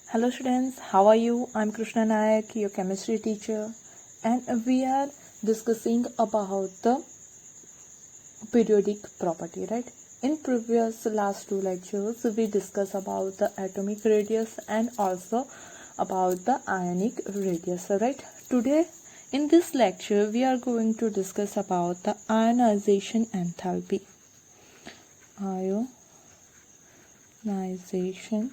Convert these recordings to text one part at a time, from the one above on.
Hello students, how are you? I'm Krishna Nayak, your chemistry teacher, and we are discussing about the periodic property, right? In previous last two lectures, we discussed about the atomic radius and also about the ionic radius, right? Today, in this lecture, we are going to discuss about the ionization enthalpy. Ionization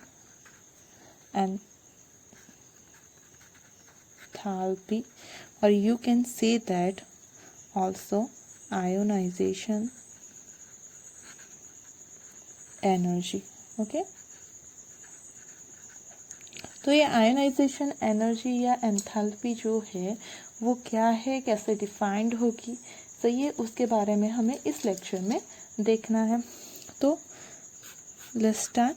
enthalpy, or you can say that also ionization energy. Okay, तो ये ionisation energy या enthalpy जो है वो क्या है, कैसे defined होगी, सही है, उसके बारे में हमें इस लेक्चर में देखना है. तो लेट्स स्टार्ट.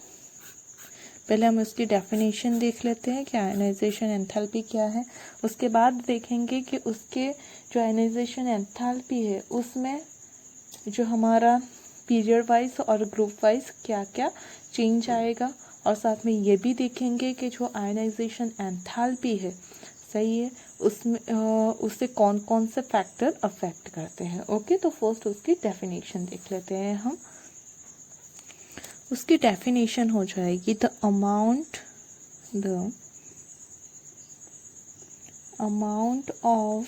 पहले हम उसकी डेफिनेशन देख लेते हैं कि आयोनाइजेशन एंथैल्पी क्या है. उसके बाद देखेंगे कि उसके जो आयोनाइजेशन एंथैल्पी है उसमें जो हमारा पीरियड वाइज और ग्रुप वाइज क्या क्या चेंज आएगा, और साथ में ये भी देखेंगे कि जो आयोनाइजेशन एंथैल्पी है, सही है, उसमें उससे कौन कौन से फैक्टर अफेक्ट करते हैं. ओके, तो फर्स्ट उसकी डेफिनेशन देख लेते हैं हम. उसकी डेफिनेशन हो जाएगी the amount of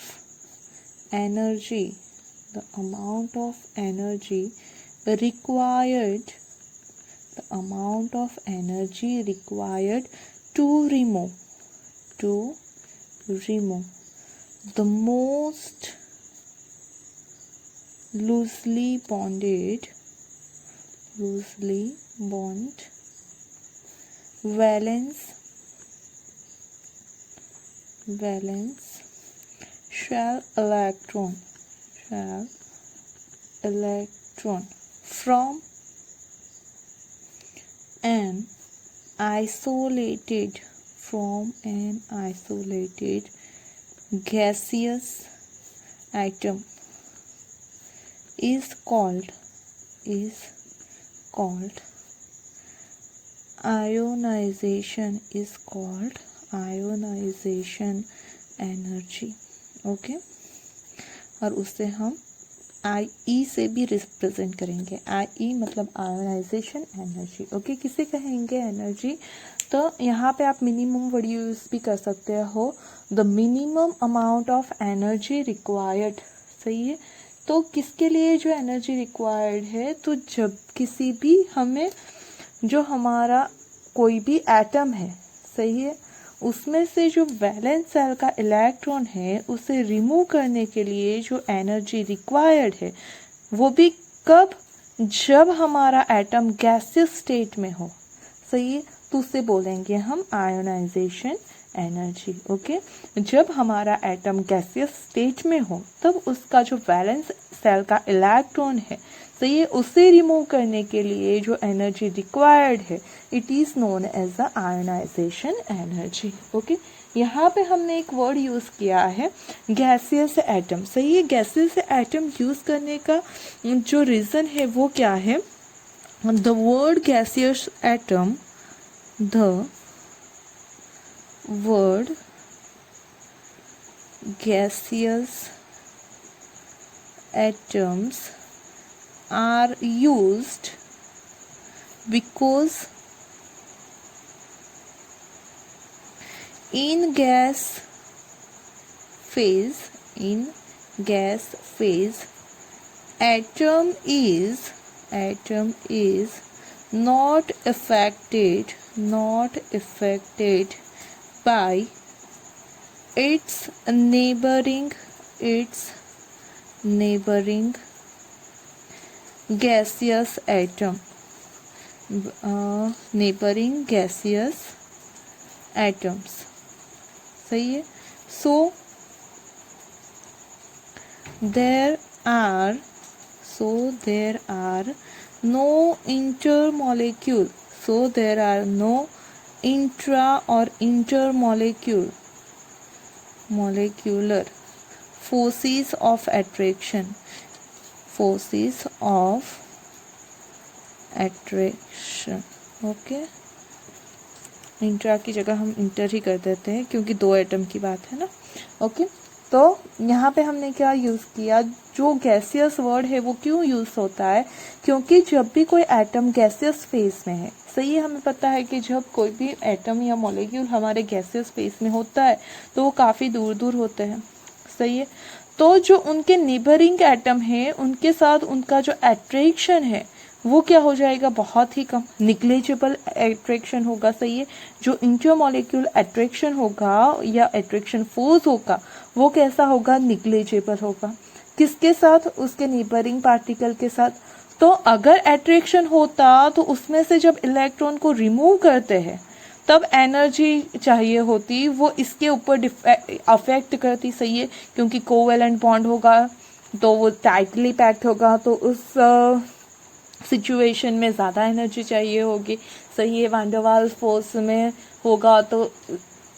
energy required to remove the most loosely bonded valence shell electron from an isolated gaseous atom is called ionization energy. Okay, और उससे हम आई से भी रिप्रेजेंट करेंगे. आई मतलब आयोनाइजेशन एनर्जी. ओके, किसे कहेंगे एनर्जी, तो यहाँ पे आप मिनिमम वर्ड यूज भी कर सकते हो, the minimum amount of energy required. सही है, तो किसके लिए जो एनर्जी रिक्वायर्ड है, तो जब किसी भी हमें जो हमारा कोई भी एटम है, सही है, उसमें से जो वैलेंस सेल का इलेक्ट्रॉन है उसे रिमूव करने के लिए जो एनर्जी रिक्वायर्ड है, वो भी कब, जब हमारा एटम गैसियस स्टेट में हो. सही है, तो उसे बोलेंगे हम आयोनाइजेशन एनर्जी. ओके, जब हमारा एटम गैसियस स्टेट में हो तब उसका जो वैलेंस सेल का इलेक्ट्रॉन है, सही है, उसे रिमूव करने के लिए जो एनर्जी रिक्वायर्ड है, it is known as the ionization energy. Okay, यहाँ पे हमने एक वर्ड यूज़ किया है गैसियस एटम. सही है, गैसियस एटम यूज़ करने का जो रीज़न है वो क्या है, the word gaseous atom, the word gaseous atoms are used because in gas phase atom is not affected by its neighboring gaseous atom. Neighboring gaseous atoms. सही है. So there are no intermolecule. So there are no intra or intermolecular forces of attraction. Okay, intra की जगह हम inter ही कर देते हैं क्योंकि 2 atom की बात है ना। ओके, तो यहाँ पे हमने क्या यूज़ किया, जो गैसियस वर्ड है वो क्यों यूज़ होता है, क्योंकि जब भी कोई एटम गैसियस फेस में है, सही है, हमें पता है कि जब कोई भी एटम या मॉलिक्यूल हमारे गैसियस फेस में होता है तो वो काफ़ी दूर दूर होते हैं, सही है। तो जो उनके नेबरिंग एटम है उनके साथ उनका जो अट्रैक्शन है वो क्या हो जाएगा, बहुत ही कम, निग्लेजिबल अट्रैक्शन होगा, सही है। जो इंटरमॉलिक्यूल अट्रैक्शन होगा या अट्रैक्शन फोर्स होगा वो कैसा होगा, निग्लेजिबल होगा। किसके साथ, उसके नेबरिंग पार्टिकल के साथ। तो अगर अट्रैक्शन होता तो उसमें से जब इलेक्ट्रॉन को रिमूव करते हैं तब एनर्जी चाहिए होती, वो इसके ऊपर अफेक्ट करती, सही है, क्योंकि कोवेलेंट बॉन्ड होगा तो वो टाइटली पैक्ड होगा, तो उस सिचुएशन में ज़्यादा एनर्जी चाहिए होगी, सही है। वैन डर वाल्स फोर्स में होगा तो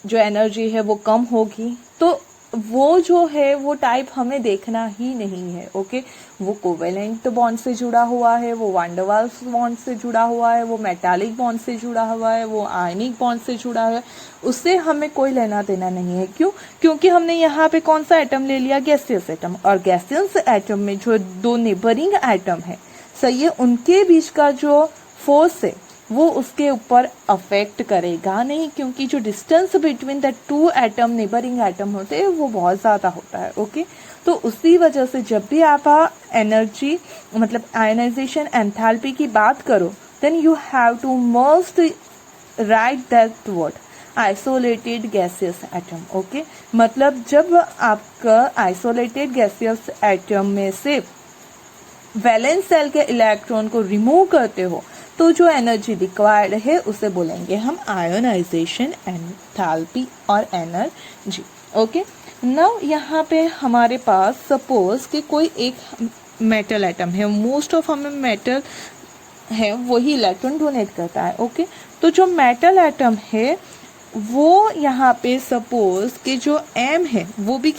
जो एनर्जी है वो कम होगी। तो वो जो है वो टाइप हमें देखना ही नहीं है, ओके। वो कोवेलेंट बॉन्ड से जुड़ा हुआ है, वो वैन डर वाल्स बॉन्ड से जुड़ा हुआ है, वो मेटालिक बॉन्ड से जुड़ा हुआ है, वो आयनिक बॉन्ड से जुड़ा है, उससे हमें कोई लेना देना नहीं है। क्यों, क्योंकि हमने यहाँ पे कौन सा एटम ले लिया, गैसियस एटम, और गैसियस एटम में जो 2 नेबरिंग एटम है, सही है, उनके बीच का जो फोर्स है वो उसके ऊपर अफेक्ट करेगा नहीं, क्योंकि जो distance between the 2 atom neighbouring atom होते हैं वो बहुत ज़्यादा होता है, ओके। तो उसी वजह से जब भी आप एनर्जी मतलब आयनाइजेशन एंथैल्पी की बात करो, then you have to must write that word, isolated gaseous atom, okay. मतलब जब आपका आइसोलेटेड गैसियस एटम में से वैलेंस सेल के इलेक्ट्रॉन को रिमूव करते हो तो जो एनर्जी रिक्वायर्ड है उसे बोलेंगे हम आयोनाइजेशन एंथैल्पी और एनर्जी, ओके। नाउ यहाँ पे हमारे पास सपोज कि कोई एक मेटल एटम है, मोस्ट ऑफ हमें मेटल है वही इलेक्ट्रॉन डोनेट करता है, ओके। तो जो मेटल एटम है वो यहाँ पे सपोज कि जो एम है वो भी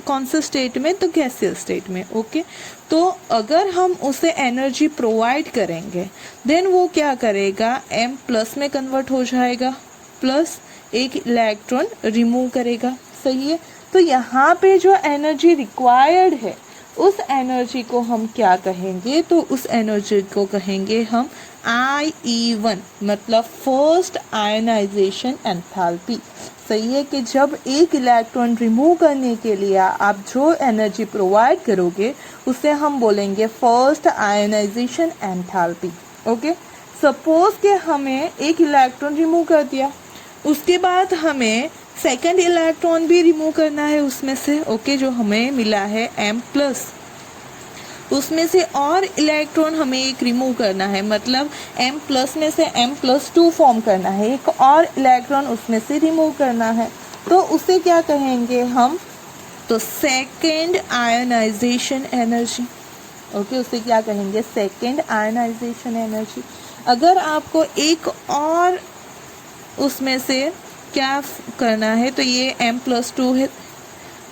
कौन से स्टेट में, तो गैसियस स्टेट में, ओके। तो अगर हम उसे एनर्जी प्रोवाइड करेंगे देन वो क्या करेगा, एम प्लस में कन्वर्ट हो जाएगा, प्लस एक इलेक्ट्रॉन रिमूव करेगा, सही है। तो यहाँ पे जो एनर्जी रिक्वायर्ड है उस एनर्जी को हम क्या कहेंगे, तो उस एनर्जी को कहेंगे हम IE1, मतलब फर्स्ट आयनाइजेशन एंथैल्पी, सही है। कि जब एक इलेक्ट्रॉन रिमूव करने के लिए आप जो एनर्जी प्रोवाइड करोगे उसे हम बोलेंगे first ionization enthalpy, okay. Suppose कि हमें एक इलेक्ट्रॉन रिमूव कर दिया, उसके बाद हमें सेकंड इलेक्ट्रॉन भी रिमूव करना है उसमें से, ओके, जो हमें मिला है M+, उसमें से और इलेक्ट्रॉन हमें एक रिमूव करना है, मतलब M+ में से M+2 फॉर्म करना है, एक और इलेक्ट्रॉन उसमें से रिमूव करना है, तो उसे क्या कहेंगे हम, तो सेकेंड आयनाइजेशन एनर्जी, ओके। उसे क्या कहेंगे, सेकेंड आयनाइजेशन एनर्जी। अगर आपको एक और उसमें से क्या करना है, तो ये M+2 है,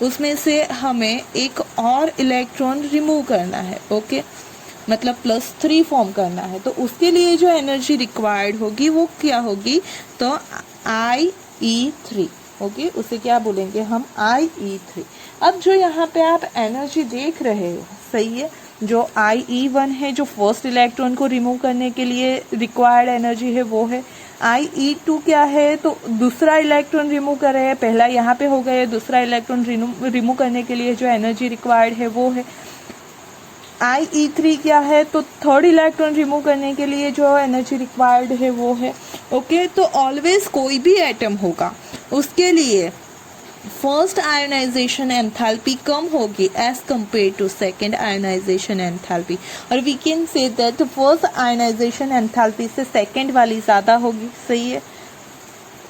उसमें से हमें एक और इलेक्ट्रॉन रिमूव करना है, ओके, मतलब +3 फॉर्म करना है, तो उसके लिए जो एनर्जी रिक्वायर्ड होगी वो क्या होगी, तो IE3, ओके। उसे क्या बोलेंगे हम, IE3। अब जो यहाँ पे आप एनर्जी देख रहे हो, सही है, जो IE1 है जो फर्स्ट इलेक्ट्रॉन को रिमूव करने के लिए रिक्वायर्ड एनर्जी है वो है। IE2 क्या है, तो दूसरा इलेक्ट्रॉन रिमूव कर रहे हैं, पहला यहाँ पे हो गया, दूसरा इलेक्ट्रॉन रिमूव करने के लिए जो एनर्जी रिक्वायर्ड है वो है। IE3 क्या है, तो थर्ड इलेक्ट्रॉन रिमूव करने के लिए जो एनर्जी रिक्वायर्ड है वो है, ओके। तो ऑलवेज कोई भी एटम होगा उसके लिए फर्स्ट आयनाइजेशन एंथैल्पी कम होगी as compare to second ionisation enthalpy, और we can say that first ionization enthalpy से सेकेंड वाली ज़्यादा होगी, सही है,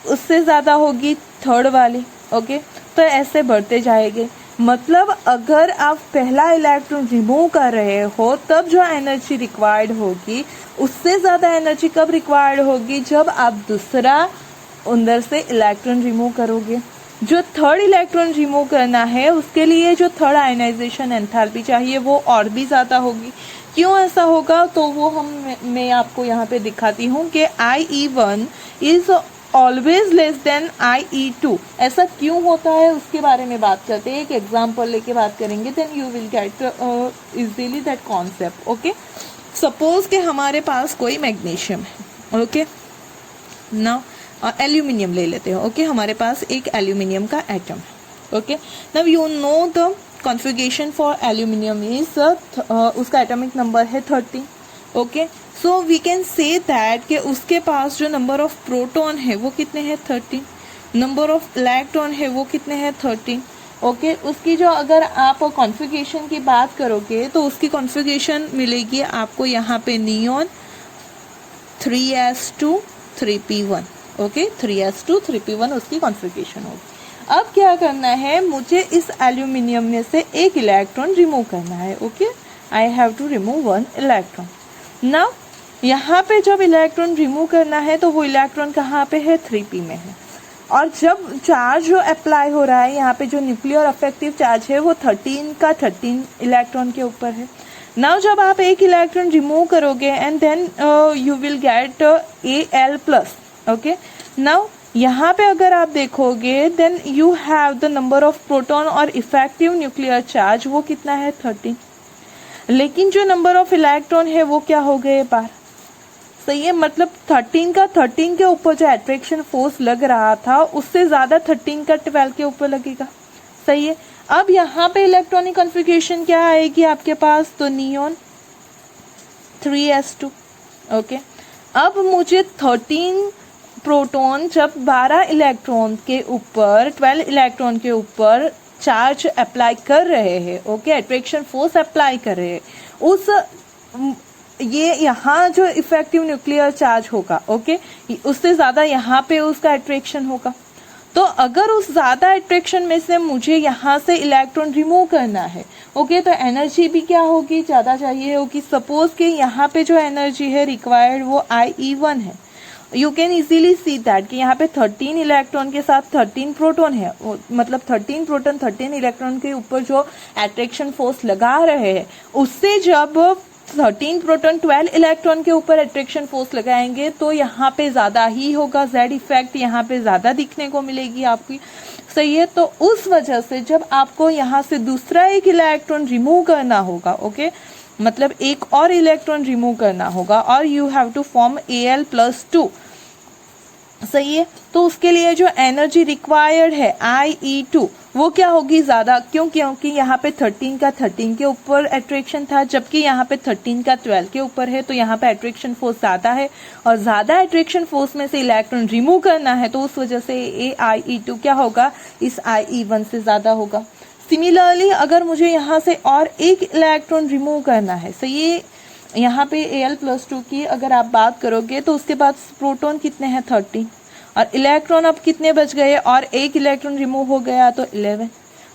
उससे ज़्यादा होगी थर्ड वाली, ओके। तो ऐसे बढ़ते जाएंगे, मतलब अगर आप पहला इलेक्ट्रॉन रिमूव कर रहे हो तब जो एनर्जी रिक्वायर्ड होगी उससे ज़्यादा एनर्जी कब रिक्वायर्ड होगी, जब आप दूसरा अंदर से इलेक्ट्रॉन रिमूव करोगे। जो थर्ड इलेक्ट्रॉन रिमूव करना है उसके लिए जो थर्ड आयनाइजेशन एंथैल्पी चाहिए वो और भी ज़्यादा होगी। क्यों ऐसा होगा, तो वो मैं आपको यहाँ पे दिखाती हूँ कि IE1 is always less than IE2। ऐसा क्यों होता है उसके बारे में बात करते हैं, एक एग्जाम्पल लेके बात करेंगे, then you will get easily that concept. Okay, suppose कि हमारे पास कोई मैग्नीशियम है, ओके, नाउ एल्यूमिनियम ले लेते हैं, ओके, हमारे पास एक एल्यूमिनियम का एटम है, okay, now you know the configuration for aluminium is उसका एटॉमिक नंबर है 13, okay, so we can say that कि उसके पास जो नंबर ऑफ प्रोटॉन है वो कितने हैं 13, नंबर ऑफ इलेक्ट्रॉन है वो कितने हैं 13, ओके, उसकी जो अगर आप कॉन्फ़िगरेशन की बात करोगे तो उसकी कॉन्फ़िगरेशन मिलेगी आपको यहाँ पे neon 3s2 3p1, okay, 3s2 3p1 उसकी कॉन्फ़िगरेशन होगी। अब क्या करना है, मुझे इस एल्यूमिनियम में से एक इलेक्ट्रॉन रिमूव करना है, okay, I have to remove 1 electron. Now यहाँ पे जब इलेक्ट्रॉन रिमूव करना है तो वो इलेक्ट्रॉन कहाँ पे है 3p में है, और जब चार्ज जो अप्लाई हो रहा है यहाँ पे जो न्यूक्लियर अफेक्टिव चार्ज है वो 13 का 13 इलेक्ट्रॉन के ऊपर है। नाउ जब आप एक इलेक्ट्रॉन रिमूव करोगे and then you will get Al+, okay, now यहाँ पे अगर आप देखोगे then you have the number of proton और इफेक्टिव न्यूक्लियर चार्ज वो कितना है 13, लेकिन जो नंबर ऑफ इलेक्ट्रॉन है वो क्या हो गए बार, सही है, मतलब 13 का 13 के ऊपर जो अट्रैक्शन फोर्स लग रहा था उससे ज्यादा 13 का 12 के ऊपर लगेगा, सही है। अब यहाँ पे इलेक्ट्रॉनिक कॉन्फ़िगरेशन क्या आएगी आपके पास, तो नियॉन 3s2, ओके, अब मुझे 13 प्रोटॉन जब 12 इलेक्ट्रॉन के ऊपर 12 इलेक्ट्रॉन के ऊपर चार्ज अप्लाई कर रहे हैं, ओके, अट्रैक्शन फोर्स अप्लाई कर रहे हैं, उस ये यहाँ जो इफेक्टिव न्यूक्लियर चार्ज होगा, ओके, उससे ज़्यादा यहाँ पे उसका अट्रैक्शन होगा। तो अगर उस ज़्यादा अट्रैक्शन में से मुझे यहाँ से इलेक्ट्रॉन रिमूव करना है, ओके, तो एनर्जी भी क्या होगी, ज़्यादा चाहिए होगी। सपोज कि यहाँ पे जो एनर्जी है रिक्वायर्ड वो IE1 है, you can easily see that कि यहाँ पे 13 इलेक्ट्रॉन के साथ 13 प्रोटॉन है, मतलब 13 प्रोटॉन 13 इलेक्ट्रॉन के ऊपर जो अट्रैक्शन फोर्स लगा रहे हैं उससे जब 13 प्रोटॉन 12 इलेक्ट्रॉन के ऊपर अट्रैक्शन फोर्स लगाएंगे तो यहाँ पे ज़्यादा ही होगा, जेड इफेक्ट यहाँ पे ज़्यादा दिखने को मिलेगी आपकी, सही है। तो उस वजह से जब आपको यहाँ से दूसरा एक इलेक्ट्रॉन रिमूव करना होगा, ओके, मतलब एक और इलेक्ट्रॉन रिमूव करना होगा और you have to form Al+2, सही है। तो उसके लिए जो एनर्जी रिक्वायर्ड है IE2 वो क्या होगी ज़्यादा, क्योंकि यहाँ पे 13 का 13 के ऊपर अट्रैक्शन था, जबकि यहाँ पे 13 का 12 के ऊपर है, तो यहाँ पे अट्रैक्शन फोर्स ज़्यादा है और ज़्यादा अट्रैक्शन फोर्स में से इलेक्ट्रॉन रिमूव करना है, तो उस वजह से IE2 क्या होगा, इस IE1 से ज़्यादा होगा। सिमिलरली अगर मुझे यहाँ से और एक इलेक्ट्रॉन रिमूव करना है, सही है, यहाँ पे Al+2 की अगर आप बात करोगे तो उसके बाद प्रोटॉन कितने हैं 13 और इलेक्ट्रॉन अब कितने बच गए और एक इलेक्ट्रॉन रिमूव हो गया तो 11,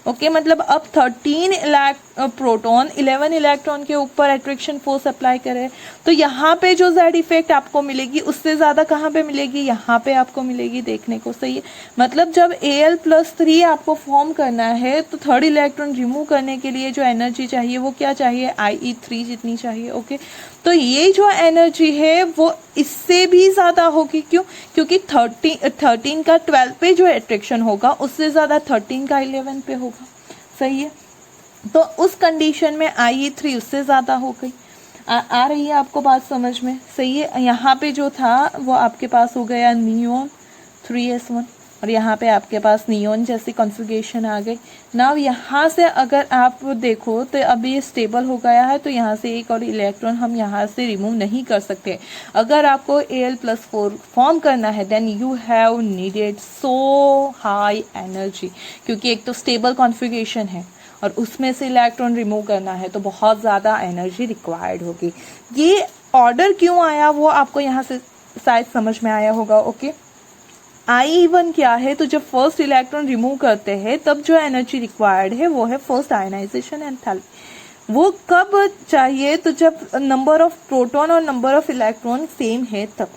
ओके, मतलब अब 13 प्रोटॉन 11 इलेक्ट्रॉन के ऊपर अट्रैक्शन फोर्स अप्लाई करे, तो यहाँ पे जो जेड इफेक्ट आपको मिलेगी उससे ज़्यादा कहाँ पे मिलेगी, यहाँ पे आपको मिलेगी देखने को, सही है। मतलब जब Al+3 आपको फॉर्म करना है तो थर्ड इलेक्ट्रॉन रिमूव करने के लिए जो एनर्जी चाहिए वो क्या चाहिए, IE3 जितनी चाहिए, ओके। तो ये जो एनर्जी है वो इससे भी ज़्यादा होगी, क्यों, क्योंकि 13 का 12 पे जो अट्रैक्शन होगा उससे ज़्यादा 13 का 11 पे होगा, सही है। तो उस कंडीशन में IE3 उससे ज़्यादा हो गई। आ रही है आपको बात समझ में, सही है। यहाँ पे जो था वो आपके पास हो गया नियॉन 3s1 और यहाँ पे आपके पास नियॉन जैसी कॉन्फ़िगरेशन आ गई। नाउ यहाँ से अगर आप देखो तो अब ये स्टेबल हो गया है, तो यहाँ से एक और इलेक्ट्रॉन हम यहाँ से रिमूव नहीं कर सकते। अगर आपको Al+4 फॉर्म करना है then you have needed so high energy, क्योंकि एक तो स्टेबल कॉन्फ़िगरेशन है और उसमें से इलेक्ट्रॉन रिमूव करना है तो बहुत ज़्यादा एनर्जी रिक्वायर्ड होगी। ये ऑर्डर क्यों आया वो आपको यहाँ से शायद समझ में आया होगा, ओके। IE1 क्या है, तो जब फर्स्ट इलेक्ट्रॉन रिमूव करते हैं तब जो एनर्जी रिक्वायर्ड है वो है फर्स्ट आयनाइजेशन एंथैल्पी। वो कब चाहिए, तो जब नंबर ऑफ प्रोटॉन और नंबर ऑफ इलेक्ट्रॉन सेम है तब।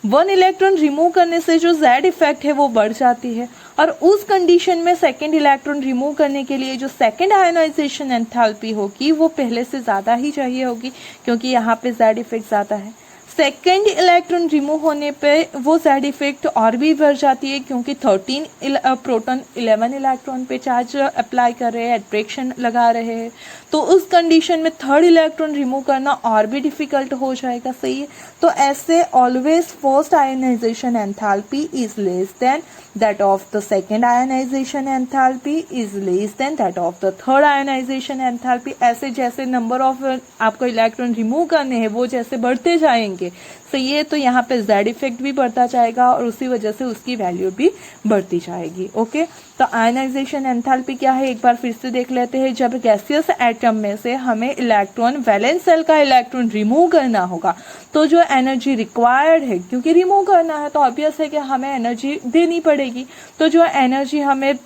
1 इलेक्ट्रॉन रिमूव करने से जो जेड इफेक्ट है वो बढ़ जाती है और उस कंडीशन में सेकेंड इलेक्ट्रॉन रिमूव करने के लिए जो सेकेंड आयनाइजेशन एंथैल्पी होगी वो पहले से ज़्यादा ही चाहिए होगी, क्योंकि यहाँ पे जेड इफेक्ट ज़्यादा है। सेकेंड इलेक्ट्रॉन रिमूव होने पे वो साइड इफेक्ट और भी बढ़ जाती है, क्योंकि 13 प्रोटॉन 11 इलेक्ट्रॉन पे चार्ज अप्लाई कर रहे हैं, अट्रैक्शन लगा रहे हैं, तो उस कंडीशन में थर्ड इलेक्ट्रॉन रिमूव करना और भी डिफिकल्ट हो जाएगा। सही है, तो ऐसे always first ionization enthalpy is less than that of the second ionization enthalpy is less than that of the third ionization enthalpy। ऐसे जैसे नंबर ऑफ आपको इलेक्ट्रॉन रिमूव करने हैं वो जैसे बढ़ते जाएंगे, सही है, तो यहाँ पे जेड इफेक्ट भी बढ़ता जाएगा और उसी वजह से उसकी वैल्यू भी बढ़ती जाएगी। ओके, तो आयनाइजेशन एंथैल्पी क्या है एक बार फिर से देख लेते हैं। जब गैसियस एटम में से हमें इलेक्ट्रॉन वैलेंस शेल का इलेक्ट्रॉन रिमूव करना होगा, तो जो एनर्जी रिक्वायर्ड है, क्योंकि रिमूव करना है तो ऑब्वियस है कि हमें एनर्जी देनी पड़ेगी, तो जो एनर्जी हमें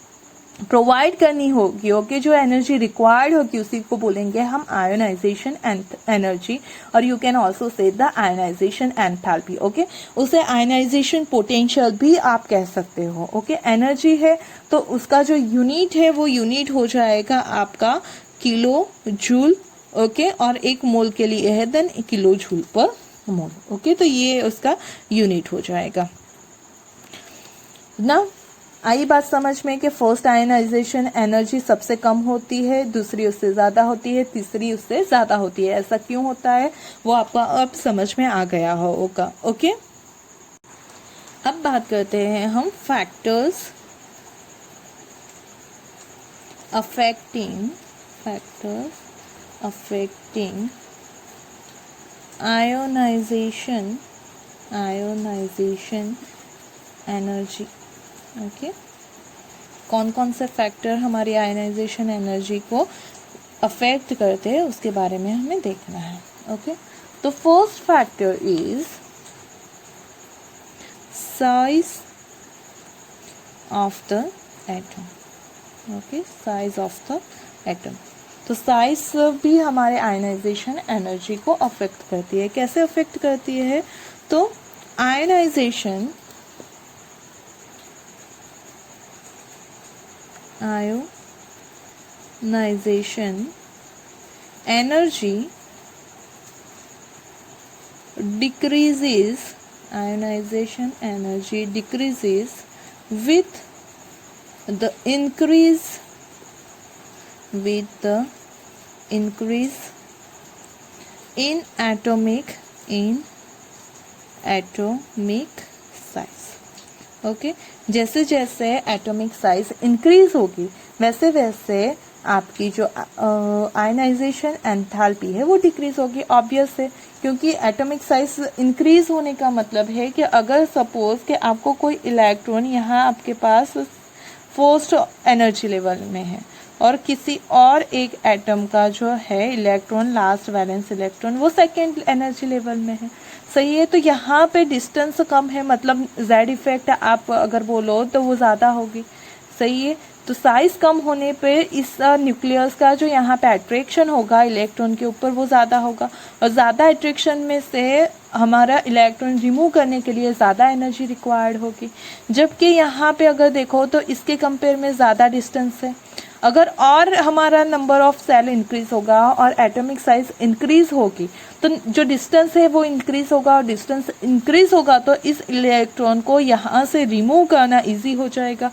प्रोवाइड करनी होगी, ओके, जो एनर्जी रिक्वायर्ड होगी उसी को बोलेंगे हम आयोनाइजेशन एनर्जी, और you can also say the ionisation enthalpy. Okay, उसे आयोनाइजेशन पोटेंशियल भी आप कह सकते हो। ओके, एनर्जी है तो उसका जो यूनिट है वो यूनिट हो जाएगा आपका किलो जूल। ओके, और एक मोल के लिए है देन किलो जूल पर मोल। ओके, तो ये उसका यूनिट हो जाएगा ना। आई बात समझ में कि फर्स्ट आयनाइजेशन एनर्जी सबसे कम होती है, दूसरी उससे ज़्यादा होती है, तीसरी उससे ज़्यादा होती है। ऐसा क्यों होता है वो आपको अब समझ में आ गया होगा। ओके, अब बात करते हैं हम factors affecting ionization energy. Okay, कौन कौन से फैक्टर हमारी आयनाइजेशन एनर्जी को अफेक्ट करते हैं उसके बारे में हमें देखना है। ओके, तो first factor is size of the atom. Okay, size of the atom, तो साइज भी हमारे आयनाइजेशन एनर्जी को अफेक्ट करती है। कैसे अफेक्ट करती है, तो ionization energy decreases with the increase in atomic size। Okay, जैसे जैसे एटॉमिक साइज इंक्रीज होगी वैसे वैसे आपकी जो आयनाइजेशन एंथैल्पी है वो डिक्रीज होगी। ऑब्वियस है, क्योंकि एटॉमिक साइज इंक्रीज होने का मतलब है कि अगर सपोज कि आपको कोई इलेक्ट्रॉन यहाँ आपके पास फर्स्ट एनर्जी लेवल में है और किसी और एक एटम का जो है इलेक्ट्रॉन लास्ट वैलेंस इलेक्ट्रॉन वो सेकेंड एनर्जी लेवल में है। सही है, तो यहाँ पे डिस्टेंस कम है, मतलब जेड इफेक्ट आप अगर बोलो तो वो ज़्यादा होगी। सही है, तो साइज कम होने पे इस न्यूक्लियस का जो यहाँ पे अट्रैक्शन होगा इलेक्ट्रॉन के ऊपर वो ज़्यादा होगा, और ज़्यादा अट्रैक्शन में से हमारा इलेक्ट्रॉन रिमूव करने के लिए ज़्यादा एनर्जी रिक्वायर्ड होगी। जबकि यहाँ पे अगर देखो तो इसके कंपेयर में ज़्यादा डिस्टेंस है। अगर और हमारा नंबर ऑफ सेल इंक्रीज होगा और एटॉमिक साइज इंक्रीज होगी तो जो डिस्टेंस है वो इंक्रीज होगा, और डिस्टेंस इंक्रीज होगा तो इस इलेक्ट्रॉन को यहाँ से रिमूव करना इजी हो जाएगा।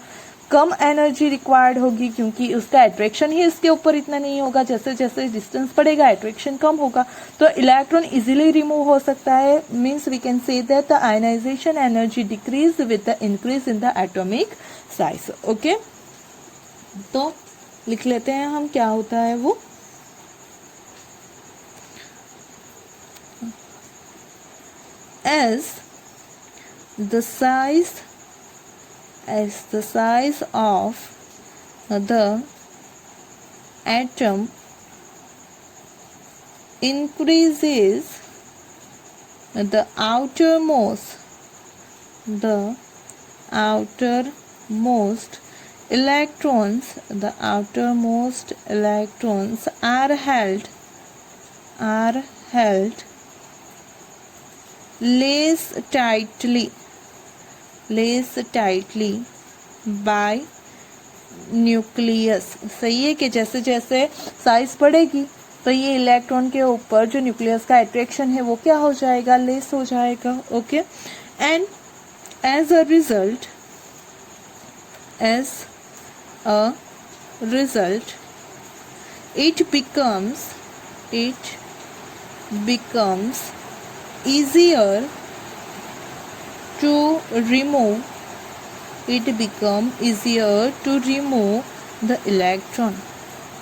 कम एनर्जी रिक्वायर्ड होगी क्योंकि उसका अट्रैक्शन ही इसके ऊपर इतना नहीं होगा। जैसे जैसे डिस्टेंस बढ़ेगा अट्रैक्शन कम होगा तो इलेक्ट्रॉन इजीली रिमूव हो सकता है। Means we can say that the ionization energy decrease with the increase in the atomic size. Okay, तो लिख लेते हैं हम क्या होता है वो। As the size of the atom increases, the outermost electrons are held less tightly by nucleus. सही है कि जैसे जैसे साइज बढ़ेगी तो ये इलेक्ट्रॉन के ऊपर जो न्यूक्लियस का अट्रैक्शन है वो क्या हो जाएगा, लेस हो जाएगा. Okay, and as a result it becomes easier to remove the electron.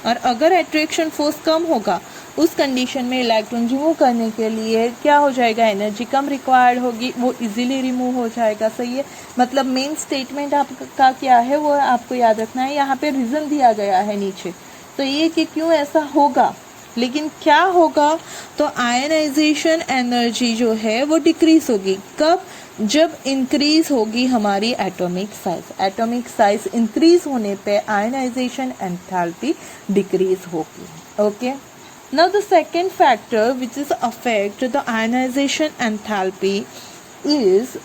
और अगर अट्रैक्शन फोर्स कम होगा उस कंडीशन में इलेक्ट्रॉन रिमूव करने के लिए क्या हो जाएगा, एनर्जी कम रिक्वायर्ड होगी, वो इजीली रिमूव हो जाएगा. सही है. मतलब मेन स्टेटमेंट आपका क्या है वो आपको याद रखना है. यहाँ पे रीजन दिया गया है नीचे, तो ये कि क्यों ऐसा होगा, लेकिन क्या होगा, तो आयनाइजेशन एनर्जी जो है वो डिक्रीज होगी. कब, जब इंक्रीज होगी हमारी atomic size. Atomic size increase होने पे आयनाइजेशन एंथैल्पी डिक्रीज होगी. Okay, now the second factor which is affect the ionization enthalpy is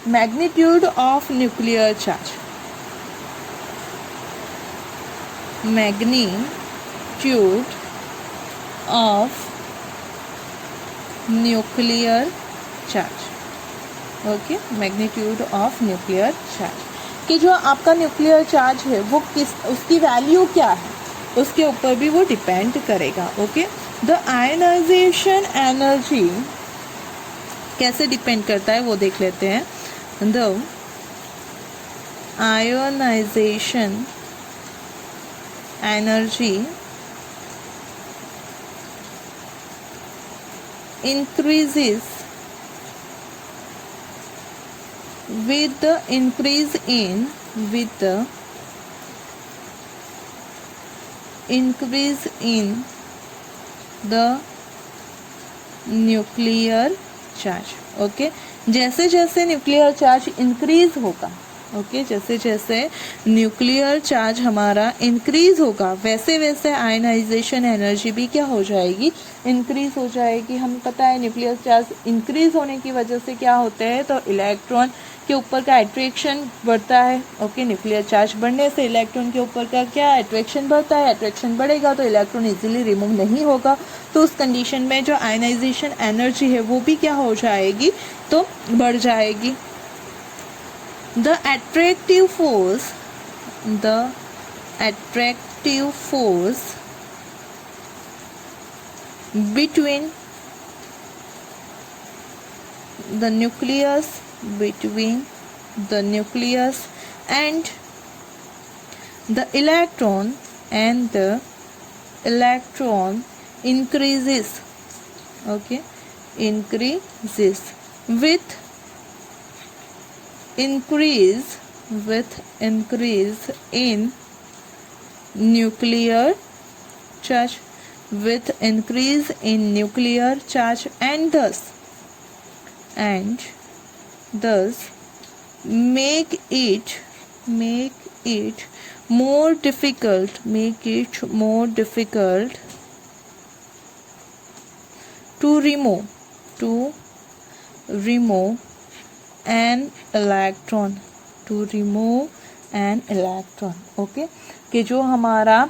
magnitude of nuclear charge. magnitude of nuclear charge. Okay, magnitude of nuclear charge कि जो आपका nuclear charge है वो उसकी value क्या है उसके ऊपर भी वो डिपेंड करेगा. ओके, द आयनाइजेशन एनर्जी कैसे डिपेंड करता है वो देख लेते हैं. The ionization energy increases with the increase in the nuclear charge. Okay, जैसे जैसे न्यूक्लियर चार्ज इंक्रीज होगा, ओके, जैसे जैसे न्यूक्लियर चार्ज हमारा इंक्रीज होगा वैसे वैसे आयनाइजेशन एनर्जी भी क्या हो जाएगी, इंक्रीज हो जाएगी. हमें पता है न्यूक्लियर चार्ज इंक्रीज होने की वजह से क्या होता है, तो इलेक्ट्रॉन के ऊपर का अट्रैक्शन बढ़ता है. ओके, न्यूक्लियर चार्ज बढ़ने से इलेक्ट्रॉन के ऊपर का क्या अट्रैक्शन बढ़ता है. अट्रैक्शन बढ़ेगा तो इलेक्ट्रॉन इजीली रिमूव नहीं होगा. तो उस कंडीशन में जो आयनाइजेशन एनर्जी है वो भी क्या हो जाएगी, तो बढ़ जाएगी. The attractive force between the nucleus and the electron increases. Okay, increases with increase in nuclear charge, and thus make it more difficult to remove an electron. Okay, कि जो हमारा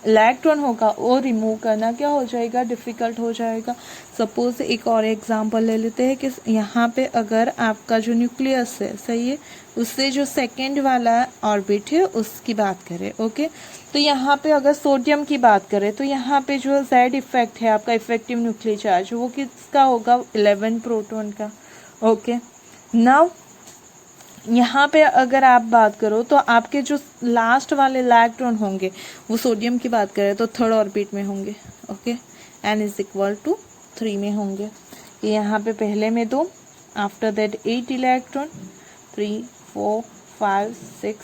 इलेक्ट्रॉन होगा वो रिमूव करना क्या हो जाएगा, डिफ़िकल्ट हो जाएगा. सपोज एक और एग्जांपल ले लेते हैं कि यहाँ पे अगर आपका जो न्यूक्लियस है, सही है, उससे जो सेकेंड वाला ऑर्बिट है उसकी बात करें. ओके, तो यहाँ पे अगर सोडियम की बात करें तो यहाँ पे जो Z इफेक्ट है आपका इफेक्टिव न्यूक्लियर चार्ज वो किसका होगा, 11 प्रोटॉन का. ओके, नाउ यहाँ पे अगर आप बात करो तो आपके जो लास्ट वाले इलेक्ट्रॉन होंगे वो सोडियम की बात करें तो थर्ड ऑर्बिट में होंगे. Okay, n is equal to 3 में होंगे. यहाँ पे पहले में 2, after that 8 electron, 3 4 5 6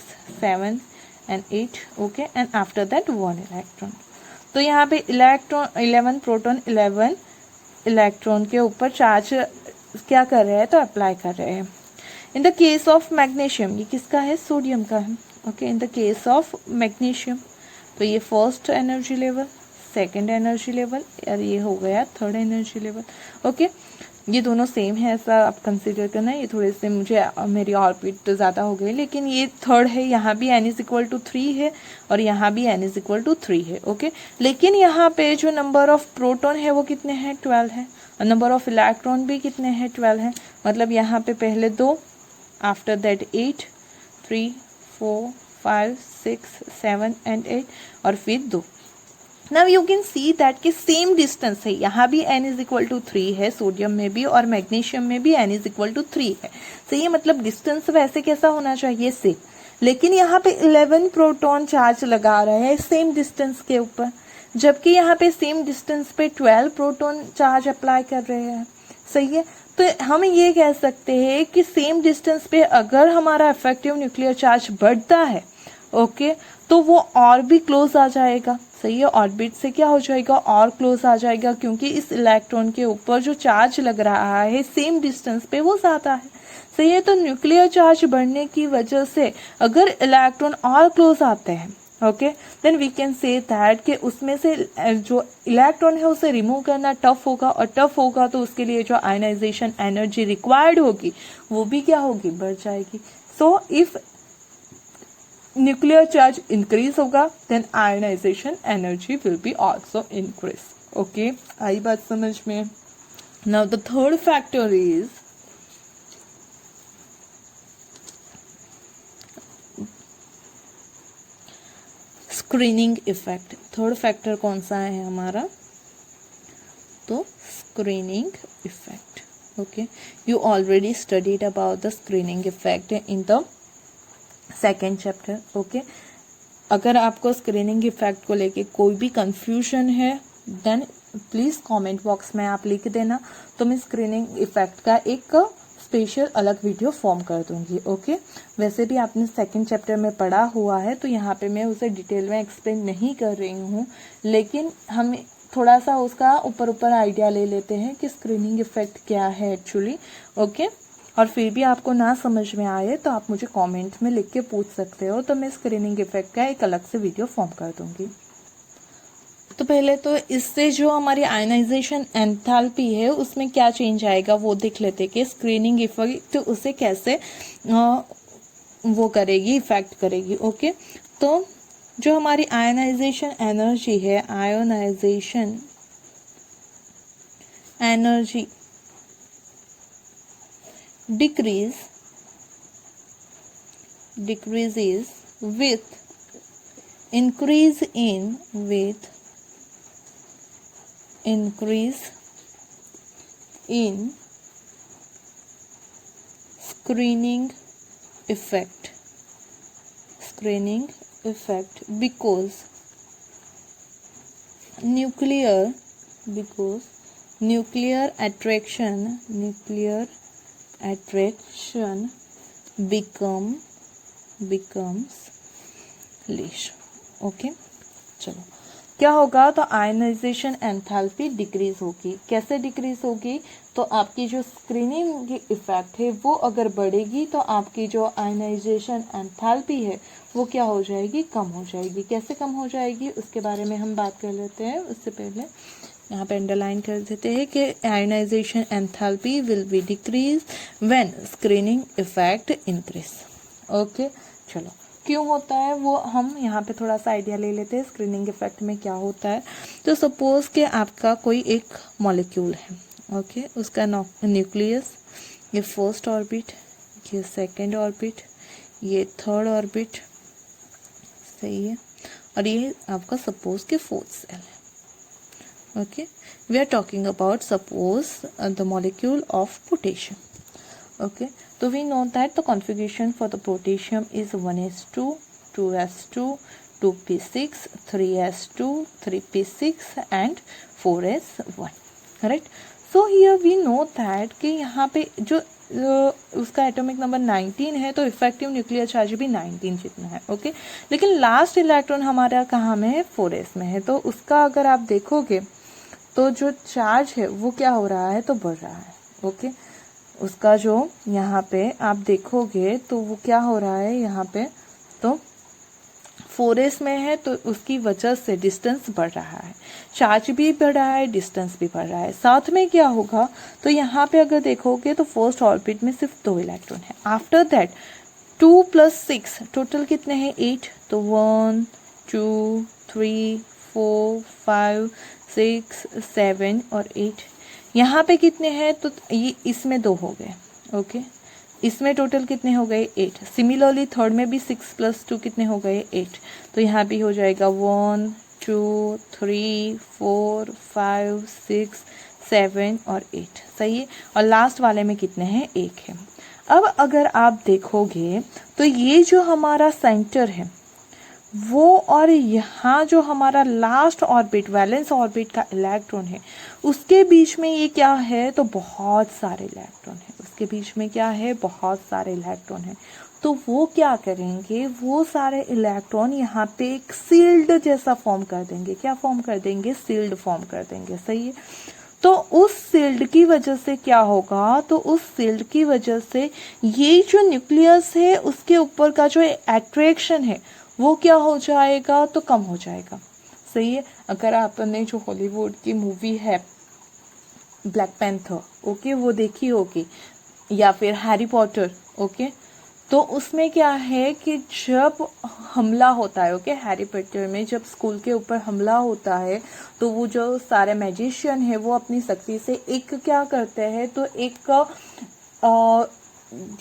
7 and 8. Okay, and after that 1 electron. तो यहाँ पे इलेक्ट्रॉन 11 प्रोटॉन 11 इलेक्ट्रॉन के ऊपर चार्ज क्या कर रहे हैं, तो अप्लाई कर रहे हैं. In the case of magnesium, ये किसका है, सोडियम का है. Okay, in the case of magnesium तो ये first energy level, second energy level और ये हो गया थर्ड एनर्जी लेवल. ओके, ये दोनों सेम है ऐसा आप कंसिडर करना। ये थोड़े से मुझे मेरी ऑर्बिट तो ज़्यादा हो गई, लेकिन ये थर्ड है, यहाँ भी n इज इक्वल टू 3 है और यहाँ भी n इज इक्वल टू 3 है। ओके, लेकिन यहाँ पे जो नंबर ऑफ प्रोटॉन है वो कितने हैं, 12 है, और नंबर ऑफ इलेक्ट्रॉन भी कितने हैं, 12 है। मतलब यहाँ पे पहले 2, आफ्टर दैट 8, 3, 4, 5, 6, 7 एंड 8 और फिर 2। Now you can see that कि सेम डिस्टेंस है, यहाँ भी n इज इक्वल टू 3 है, सोडियम में भी और मैग्नीशियम में भी n इज इक्वल टू 3 है। सही है, मतलब डिस्टेंस वैसे कैसा होना चाहिए, सेम। लेकिन यहाँ पे 11 प्रोटॉन चार्ज लगा रहे हैं सेम डिस्टेंस के ऊपर, जबकि यहाँ पे सेम डिस्टेंस पे 12 प्रोटॉन चार्ज अप्लाई कर रहे हैं। सही है, तो हम ये कह सकते हैं कि सेम डिस्टेंस पे अगर हमारा इफेक्टिव न्यूक्लियर चार्ज बढ़ता है, ओके, तो वो और भी क्लोज आ जाएगा। सही है, ऑर्बिट से क्या हो जाएगा, और क्लोज आ जाएगा, क्योंकि इस इलेक्ट्रॉन के ऊपर जो चार्ज लग रहा है सेम डिस्टेंस पे वो ज्यादा है। सही है, तो न्यूक्लियर चार्ज बढ़ने की वजह से अगर इलेक्ट्रॉन और क्लोज आते हैं, okay, then we can say that कि उसमें से जो इलेक्ट्रॉन है उसे रिमूव करना टफ होगा, और टफ होगा तो उसके लिए जो आयनाइजेशन एनर्जी रिक्वायर्ड होगी वो भी क्या होगी, बढ़ जाएगी। So if nuclear charge increase होगा then ionisation energy will be also increase. Okay, आई बात समझ में। Now the third factor is screening effect. Third factor कौन सा है हमारा, तो screening effect. Okay, you already studied about the screening effect in the second chapter. Okay, अगर आपको स्क्रीनिंग इफेक्ट को लेके कोई भी कंफ्यूजन है देन प्लीज कमेंट बॉक्स में आप लिख देना, तो मैं स्क्रीनिंग इफेक्ट का एक स्पेशल अलग वीडियो फॉर्म कर दूंगी। ओके, वैसे भी आपने सेकंड चैप्टर में पढ़ा हुआ है तो यहाँ पे मैं उसे डिटेल में एक्सप्लेन नहीं कर रही हूँ, लेकिन हम थोड़ा सा उसका ऊपर ऊपर आइडिया ले लेते हैं कि स्क्रीनिंग इफेक्ट क्या है एक्चुअली। ओके, और फिर भी आपको ना समझ में आए तो आप मुझे कमेंट में लिख के पूछ सकते हो, तो मैं स्क्रीनिंग इफेक्ट का एक अलग से वीडियो फॉर्म कर दूंगी। तो पहले तो इससे जो हमारी आयनाइजेशन एंथैल्पी है उसमें क्या चेंज आएगा वो देख लेते कि स्क्रीनिंग इफेक्ट उसे कैसे वो करेगी, इफेक्ट करेगी। ओके, तो जो हमारी आयनाइजेशन एनर्जी है, ionization energy decreases with increase in screening effect because nuclear attraction becomes less। Okay, चलो क्या होगा, तो आयनाइजेशन एंथैल्पी डिक्रीज होगी। कैसे डिक्रीज होगी, तो आपकी जो स्क्रीनिंग की इफेक्ट है वो अगर बढ़ेगी तो आपकी जो आयनाइजेशन एंथैल्पी है वो क्या हो जाएगी, कम हो जाएगी। कैसे कम हो जाएगी उसके बारे में हम बात कर लेते हैं। उससे पहले यहाँ पे अंडरलाइन कर देते हैं कि ionization enthalpy will be decrease when screening effect increase. Okay, चलो क्यों होता है वो हम यहाँ पे थोड़ा सा आइडिया ले लेते हैं स्क्रीनिंग इफेक्ट में क्या होता है। तो सपोज कि आपका कोई एक मॉलिक्यूल है, ओके, उसका न्यूक्लियस, ये फर्स्ट ऑर्बिट, ये सेकंड ऑर्बिट, ये थर्ड ऑर्बिट, सही है, और ये आपका सपोज के फोर्थ सेल है। Okay, we are talking about suppose the molecule of potassium. Okay, so we know that the configuration for the potassium is 1s2, 2s2, 2p6, 3s2, 3p6 and 4s1, correct? So here we know that कि यहाँ पे जो उसका atomic number 19 है तो effective nuclear charge भी 19 जितना है। ओके, लेकिन लास्ट इलेक्ट्रॉन हमारा कहाँ में है, 4s में है, तो उसका अगर आप देखोगे तो जो चार्ज है वो क्या हो रहा है, तो बढ़ रहा है। ओके, उसका जो यहाँ पे आप देखोगे तो वो क्या हो रहा है यहाँ पे, तो 4s में है तो उसकी वजह से डिस्टेंस बढ़ रहा है, चार्ज भी बढ़ रहा है, डिस्टेंस भी बढ़ रहा है। साथ में क्या होगा, तो यहाँ पे अगर देखोगे तो फर्स्ट ऑर्बिट में सिर्फ 2 इलेक्ट्रॉन है। आफ्टर दैट 2 + 6 टोटल कितने हैं 8, तो 1 2 3 4 5 6 7 और 8। यहाँ पे कितने हैं, तो ये इसमें 2 हो गए, ओके। इसमें टोटल कितने हो गए 8। सिमिलरली थर्ड में भी 6 + 2 कितने हो गए 8, तो यहाँ भी हो जाएगा 1 2 3 4 5 6 7 और 8, सही है। और लास्ट वाले में कितने हैं 1 है। अब अगर आप देखोगे तो ये जो हमारा सेंटर है वो, और यहाँ जो हमारा लास्ट ऑर्बिट वैलेंस ऑर्बिट का इलेक्ट्रॉन है उसके बीच में ये क्या है, तो बहुत सारे इलेक्ट्रॉन है। उसके बीच में क्या है, बहुत सारे इलेक्ट्रॉन है। तो वो क्या करेंगे, वो सारे इलेक्ट्रॉन यहाँ पे एक सील्ड जैसा फॉर्म कर देंगे। क्या फॉर्म कर देंगे, सील्ड फॉर्म कर देंगे, सही है। तो उस सील्ड की वजह से क्या होगा, तो उस सील्ड की वजह से ये जो न्यूक्लियस है उसके ऊपर का जो एट्रैक्शन है वो क्या हो जाएगा, तो कम हो जाएगा, सही है। अगर आपने जो हॉलीवुड की मूवी है ब्लैक पैंथर, ओके, वो देखी होगी, या फिर हैरी पॉटर, ओके, तो उसमें क्या है कि जब हमला होता है, ओके, हैरी पॉटर में जब स्कूल के ऊपर हमला होता है तो वो जो सारे मैजिशियन है वो अपनी शक्ति से एक क्या करते हैं, तो एक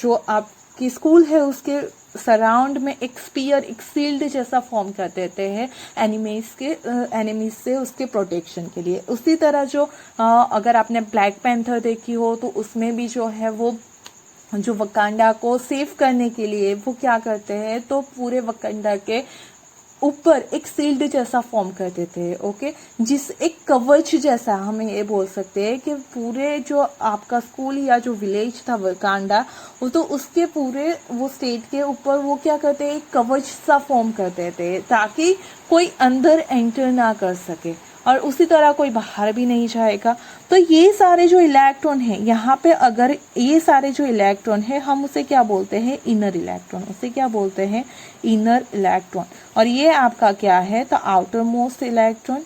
जो आपकी स्कूल है उसके सराउंड में एक स्पीयर, एक सील्ड जैसा फॉर्म कर देते हैं एनिमीज से उसके प्रोटेक्शन के लिए। उसी तरह जो अगर आपने ब्लैक पैंथर देखी हो तो उसमें भी जो है वो जो वकांडा को सेव करने के लिए वो क्या करते हैं, तो पूरे वकांडा के ऊपर एक सील्ड जैसा फॉर्म कर देते हैं, ओके, जिस एक कवच जैसा हमें ये बोल सकते हैं कि पूरे जो आपका स्कूल या जो विलेज था वकांडा, वो तो उसके पूरे वो स्टेट के ऊपर वो क्या करते हैं, एक कवच सा फॉर्म कर देते हैं ताकि कोई अंदर एंटर ना कर सके और उसी तरह कोई बाहर भी नहीं जाएगा। तो ये सारे जो इलेक्ट्रॉन है यहाँ पे, अगर ये सारे जो इलेक्ट्रॉन है हम उसे क्या बोलते हैं, इनर इलेक्ट्रॉन, उसे क्या बोलते हैं, इनर इलेक्ट्रॉन। और ये आपका क्या है, तो आउटर मोस्ट इलेक्ट्रॉन,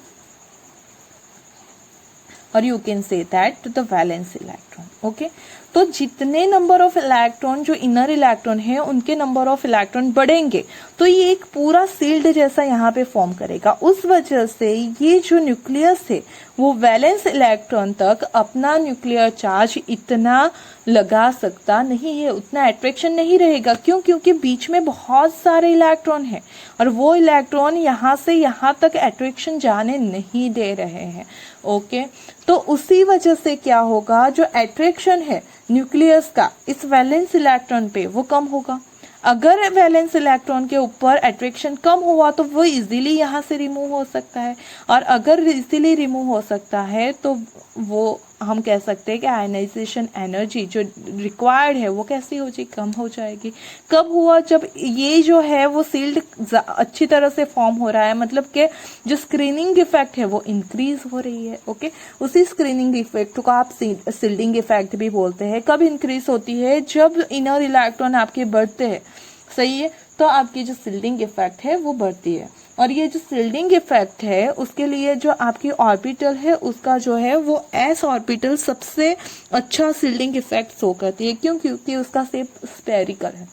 और you can say that the valence electron, okay. तो जितने नंबर ऑफ इलेक्ट्रॉन जो इनर इलेक्ट्रॉन है उनके नंबर ऑफ इलेक्ट्रॉन बढ़ेंगे तो ये एक पूरा सील्ड जैसा यहाँ पे फॉर्म करेगा। उस वजह से ये जो न्यूक्लियस है वो वैलेंस इलेक्ट्रॉन तक अपना न्यूक्लियर चार्ज इतना लगा सकता नहीं है, उतना अट्रैक्शन नहीं रहेगा। क्यों, क्योंकि बीच में बहुत सारे इलेक्ट्रॉन है और वो इलेक्ट्रॉन यहाँ से यहाँ तक अट्रैक्शन जाने नहीं दे रहे हैं, ओके। तो उसी वजह से क्या होगा, जो अट्रैक्शन है न्यूक्लियस का इस वैलेंस इलेक्ट्रॉन पे वो कम होगा। अगर वैलेंस इलेक्ट्रॉन के ऊपर अट्रैक्शन कम हुआ तो वो इजीली यहाँ से रिमूव हो सकता है, और अगर इजीली रिमूव हो सकता है तो वो हम कह सकते हैं कि आयनाइजेशन एनर्जी जो रिक्वायर्ड है वो कैसी हो जाएगी, कम हो जाएगी। कब हुआ, जब ये जो है वो सील्ड अच्छी तरह से फॉर्म हो रहा है, मतलब कि जो स्क्रीनिंग इफेक्ट है वो इंक्रीज हो रही है, ओके। उसी स्क्रीनिंग इफेक्ट को आप सील्डिंग इफेक्ट भी बोलते हैं। कब इंक्रीज होती है, जब इनर इलेक्ट्रॉन आपके बढ़ते हैं, सही है, तो आपकी जो सील्डिंग इफेक्ट है वो बढ़ती है। और ये जो सील्डिंग इफेक्ट है उसके लिए जो आपकी ऑर्बिटल है उसका जो है वो एस ऑर्बिटल सबसे अच्छा सील्डिंग इफेक्ट शो करती है। क्यों, क्योंकि उसका शेप स्पेरिकल है।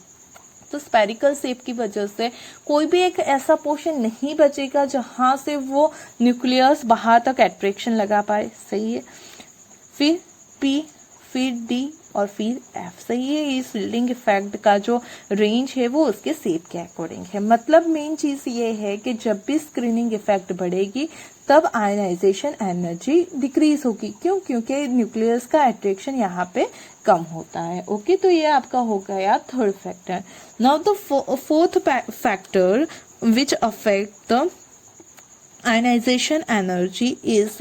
तो स्पेरिकल शेप की वजह से कोई भी एक ऐसा पोर्शन नहीं बचेगा जहां से वो न्यूक्लियस बाहर तक अट्रैक्शन लगा पाए, सही है। फिर पी, फिर डी और फिर एफ, सही है। ये सील्डिंग इफेक्ट का जो रेंज है वो उसके शेप के अकॉर्डिंग है। मतलब मेन चीज ये है कि जब भी स्क्रीनिंग इफेक्ट बढ़ेगी तब आयनाइजेशन एनर्जी डिक्रीज होगी। क्यों, क्योंकि न्यूक्लियस का अट्रैक्शन यहाँ पे कम होता है, ओके। तो ये आपका हो गया third factor. Now the fourth factor which affect the ionization energy is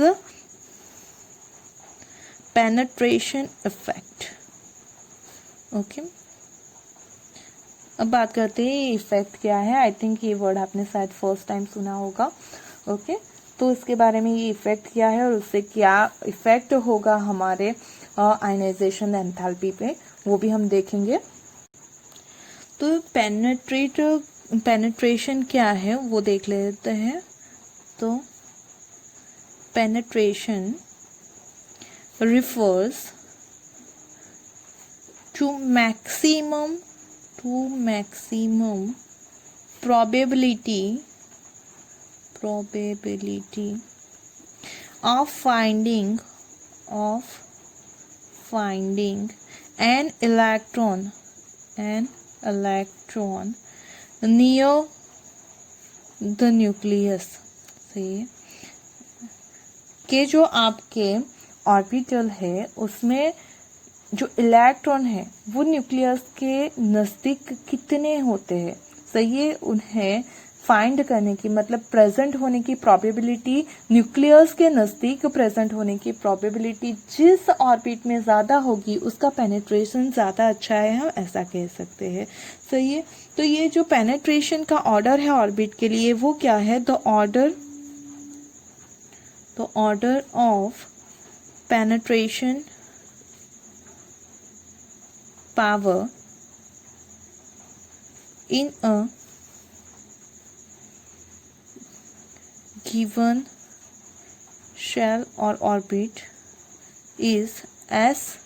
penetration effect, okay. अब बात करते हैं इफेक्ट क्या है। आई थिंक ये वर्ड आपने शायद फर्स्ट टाइम सुना होगा, ओके। तो इसके बारे में ये इफेक्ट क्या है और उससे क्या इफेक्ट होगा हमारे आयनाइजेशन एंथैल्पी पे, वो भी हम देखेंगे। तो पेनेट्रेट पेनिट्रेशन क्या है वो देख लेते हैं। तो penetration refers to maximum probability of finding an electron near the nucleus। सही कि जो आपके ऑर्बिटल है उसमें जो इलेक्ट्रॉन है वो न्यूक्लियस के नज़दीक कितने होते हैं। सही है, उन्हें फाइंड करने की मतलब प्रेजेंट होने की प्रोबेबिलिटी, न्यूक्लियस के नज़दीक प्रेजेंट होने की प्रोबेबिलिटी जिस ऑर्बिट में ज़्यादा होगी उसका पेनिट्रेशन ज़्यादा अच्छा है, हम ऐसा कह सकते हैं। सही है, तो ये जो पेनिट्रेशन का ऑर्डर है ऑर्बिट के लिए वो क्या है, the order of penetration power in a given shell or orbit is S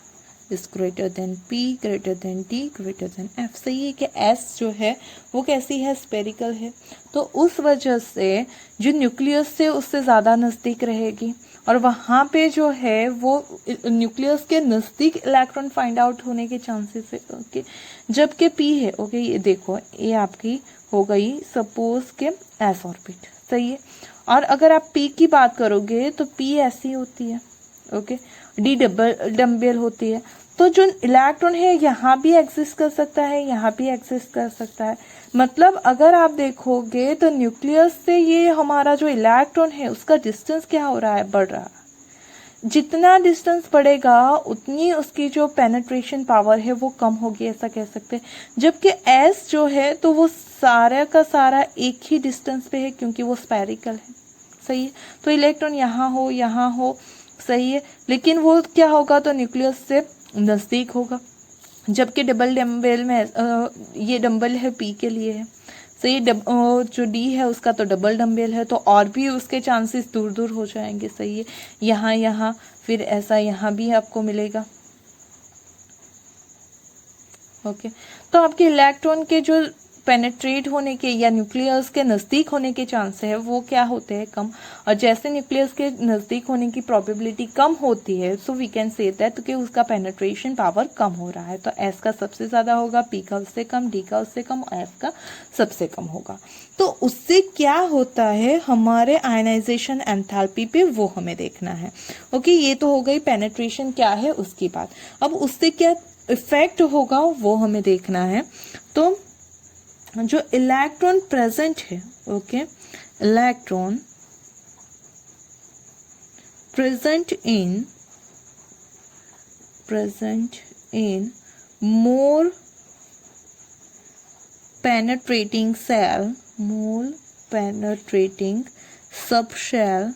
is greater than P greater than D greater than F। सही है कि S जो है वो कैसी है, स्पेरिकल है, तो उस वजह से जो न्यूक्लियस से उससे ज़्यादा नज़दीक रहेगी और वहाँ पे जो है वो न्यूक्लियस के नज़दीक इलेक्ट्रॉन फाइंड आउट होने के चांसेस है। ओके, जबकि P है, ओके ये देखो ये आपकी हो गई सपोज के S ऑर्बिट। सही है, और अगर आप P की बात करोगे तो P ऐसी होती है, ओके D डबल डम्बेल होती है, तो जो इलेक्ट्रॉन है यहाँ भी एग्जिस्ट कर सकता है, यहाँ भी एग्जिस्ट कर सकता है। मतलब अगर आप देखोगे तो न्यूक्लियस से ये हमारा जो इलेक्ट्रॉन है उसका डिस्टेंस क्या हो रहा है, बढ़ रहा है। जितना डिस्टेंस बढ़ेगा उतनी उसकी जो पेनिट्रेशन पावर है वो कम होगी, ऐसा कह सकते हैं। जबकि S जो है तो वो सारा का सारा एक ही डिस्टेंस पे है क्योंकि वो स्पेरिकल है। सही है, तो इलेक्ट्रॉन यहाँ हो, सही है, लेकिन वो क्या होगा तो न्यूक्लियस से नज़दीक होगा। जबकि डबल डम्बेल में ये डम्बल है P के लिए है। सही, जो D है उसका तो डबल डम्बेल है, तो और भी उसके चांसेस दूर दूर हो जाएंगे। सही है, यहाँ फिर ऐसा यहाँ भी आपको मिलेगा। ओके, तो आपके इलेक्ट्रॉन के जो पेनिट्रेट होने के या न्यूक्लियस के नज़दीक होने के चांस है वो क्या होते हैं, कम। और जैसे न्यूक्लियस के नज़दीक होने की प्रोबेबिलिटी कम होती है so we can say that कि उसका पेनिट्रेशन पावर कम हो रहा है। तो S का सबसे ज़्यादा होगा, P का उससे कम, D का उससे कम, F का सबसे कम होगा। तो उससे क्या होता है हमारे आयनाइजेशन एंथैल्पी पे वो हमें देखना है। ओके, ये तो हो गई पेनिट्रेशन क्या है उसकी बात। अब उससे क्या इफेक्ट होगा वो हमें देखना है। तो जो इलेक्ट्रॉन प्रेजेंट है, okay, electron present in more penetrating subshell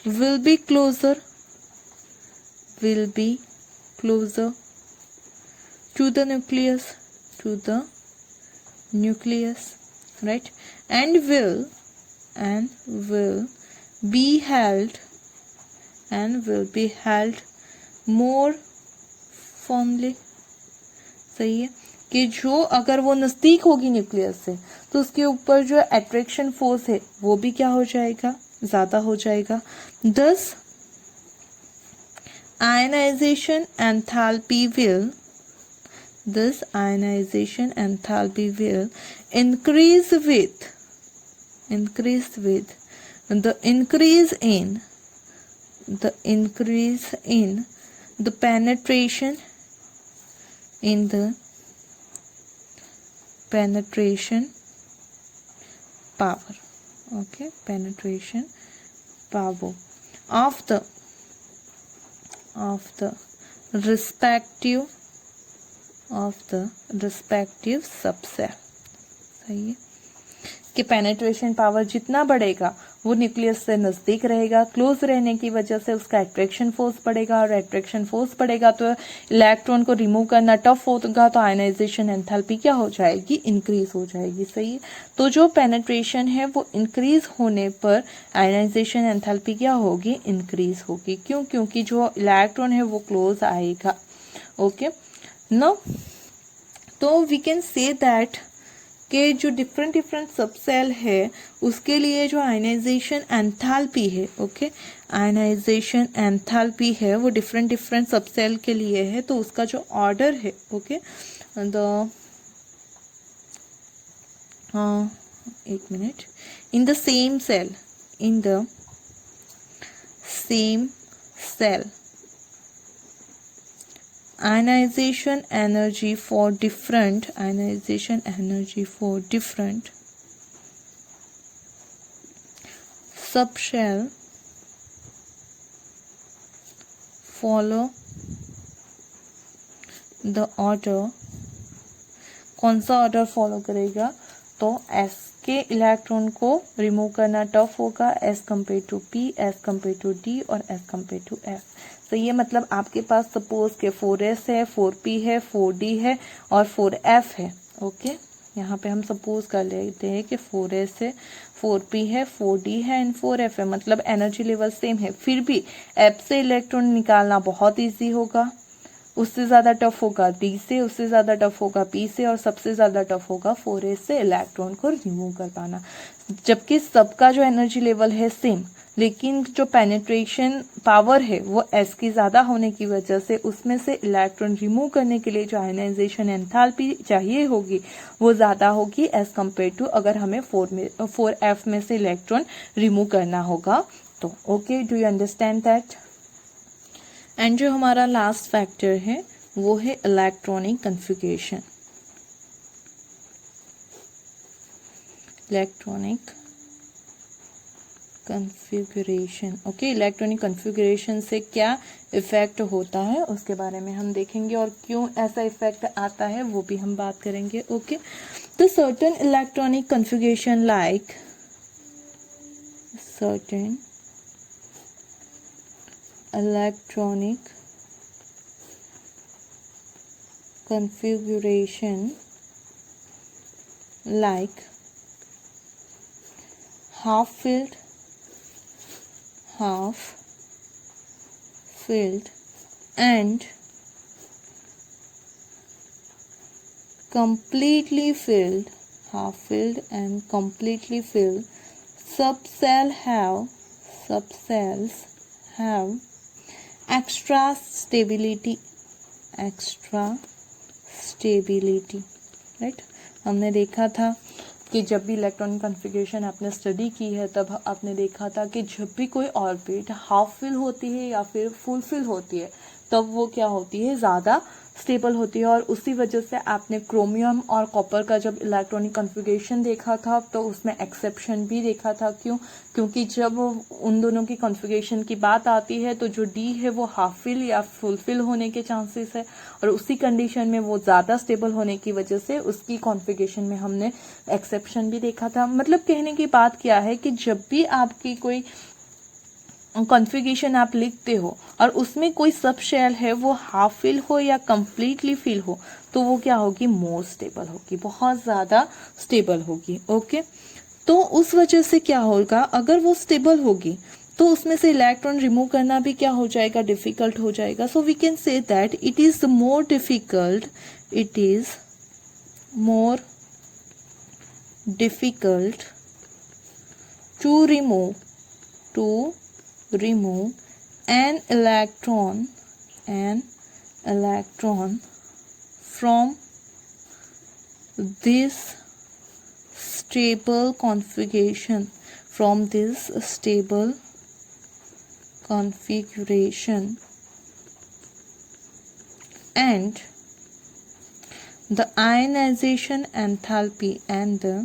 will be closer to the nucleus, right, and will be held more firmly। सही है कि जो अगर वो नज़दीक होगी न्यूक्लियस से तो उसके ऊपर जो अट्रैक्शन फोर्स है वो भी क्या हो जाएगा, ज़्यादा हो जाएगा। Thus ionization enthalpy will increase with the increase in the penetration power, okay, penetration power of the respective subcell। सही है कि पेनिट्रेशन पावर जितना बढ़ेगा वो न्यूक्लियस से नज़दीक रहेगा, क्लोज रहने की वजह से उसका अट्रैक्शन फोर्स बढ़ेगा, और अट्रैक्शन फोर्स बढ़ेगा तो इलेक्ट्रॉन को रिमूव करना टफ होगा, तो आयनाइजेशन एंथैल्पी क्या हो जाएगी, इंक्रीज हो जाएगी। सही है, तो जो पेनिट्रेशन है वो इंक्रीज होने पर आयनाइजेशन एंथैल्पी क्या होगी, इंक्रीज होगी। क्यों? क्योंकि जो इलेक्ट्रॉन है वो क्लोज आएगा। ओके नो, तो वी कैन से दैट के जो डिफरेंट डिफरेंट सब सेल है उसके लिए जो आयनाइजेशन एंथैल्पी है, ओके, आयनाइजेशन एंथैल्पी है वो डिफरेंट डिफरेंट सब सेल के लिए है, तो उसका जो ऑर्डर है, ओके, द एक मिनट, in the same shell, in the same shell ionization energy for different subshell follow the order। कौन सा ऑर्डर फॉलो करेगा? तो एस के इलेक्ट्रॉन को रिमूव करना टफ होगा as compare to P, as compare to D और एज कम्पेयर टू एफ। तो ये मतलब आपके पास सपोज के 4s है, 4p है, 4d है और 4f है। ओके, यहाँ पे हम सपोज कर लेते हैं कि 4s है, 4p है, 4d है एंड 4f है, मतलब एनर्जी लेवल सेम है। फिर भी f से इलेक्ट्रॉन निकालना बहुत ईजी होगा, उससे ज़्यादा टफ होगा डी से, उससे ज़्यादा टफ होगा पी से और सबसे ज़्यादा टफ होगा 4s से इलेक्ट्रॉन को रिमूव कर पाना। जबकि सबका जो एनर्जी लेवल है सेम, लेकिन जो पेनिट्रेशन पावर है वो एस की ज़्यादा होने की वजह से उसमें से इलेक्ट्रॉन रिमूव करने के लिए जो आयनाइजेशन एंथैल्पी चाहिए होगी वो ज़्यादा होगी एज कम्पेयर टू अगर हमें 4f में से इलेक्ट्रॉन रिमूव करना होगा तो। Okay, do you understand that? And जो हमारा लास्ट फैक्टर है वो है electronic configuration. Electronic configuration, okay, electronic configuration से क्या इफेक्ट होता है उसके बारे में हम देखेंगे और क्यों ऐसा इफेक्ट आता है वो भी हम बात करेंगे। ओके, तो certain electronic configuration like certain electronic configuration like half filled, and completely filled, half filled and completely filled subcells have extra stability, right. हमने देखा था कि जब भी इलेक्ट्रॉनिक कन्फिगरेशन आपने स्टडी की है तब आपने देखा था कि जब भी कोई ऑर्बिट हाफ फिल होती है या फिर फुल फिल होती है तब वो क्या होती है, ज़्यादा स्टेबल होती है। और उसी वजह से आपने क्रोमियम और कॉपर का जब इलेक्ट्रॉनिक कन्फिगरेशन देखा था तो उसमें एक्सेप्शन भी देखा था। क्यों? क्योंकि जब उन दोनों की कन्फिगरेशन की बात आती है तो जो डी है वो हाफ फिल या फुल फिल होने के चांसेस है और उसी कंडीशन में वो ज़्यादा स्टेबल होने की वजह से उसकी कॉन्फ़िगरेशन में हमने एक्सेप्शन भी देखा था। मतलब कहने की बात क्या है कि जब भी आपकी कोई कॉन्फ़िगरेशन आप लिखते हो और उसमें कोई सब शेल है वो हाफ फिल हो या कंप्लीटली फिल हो तो वो क्या होगी, मोर स्टेबल होगी, बहुत ज़्यादा स्टेबल होगी। ओके, तो उस वजह से क्या होगा, अगर वो स्टेबल होगी तो उसमें से इलेक्ट्रॉन रिमूव करना भी क्या हो जाएगा, डिफिकल्ट हो जाएगा। So we can say that it is more difficult, it is more difficult to remove an electron from this stable configuration, and the ionization enthalpy and the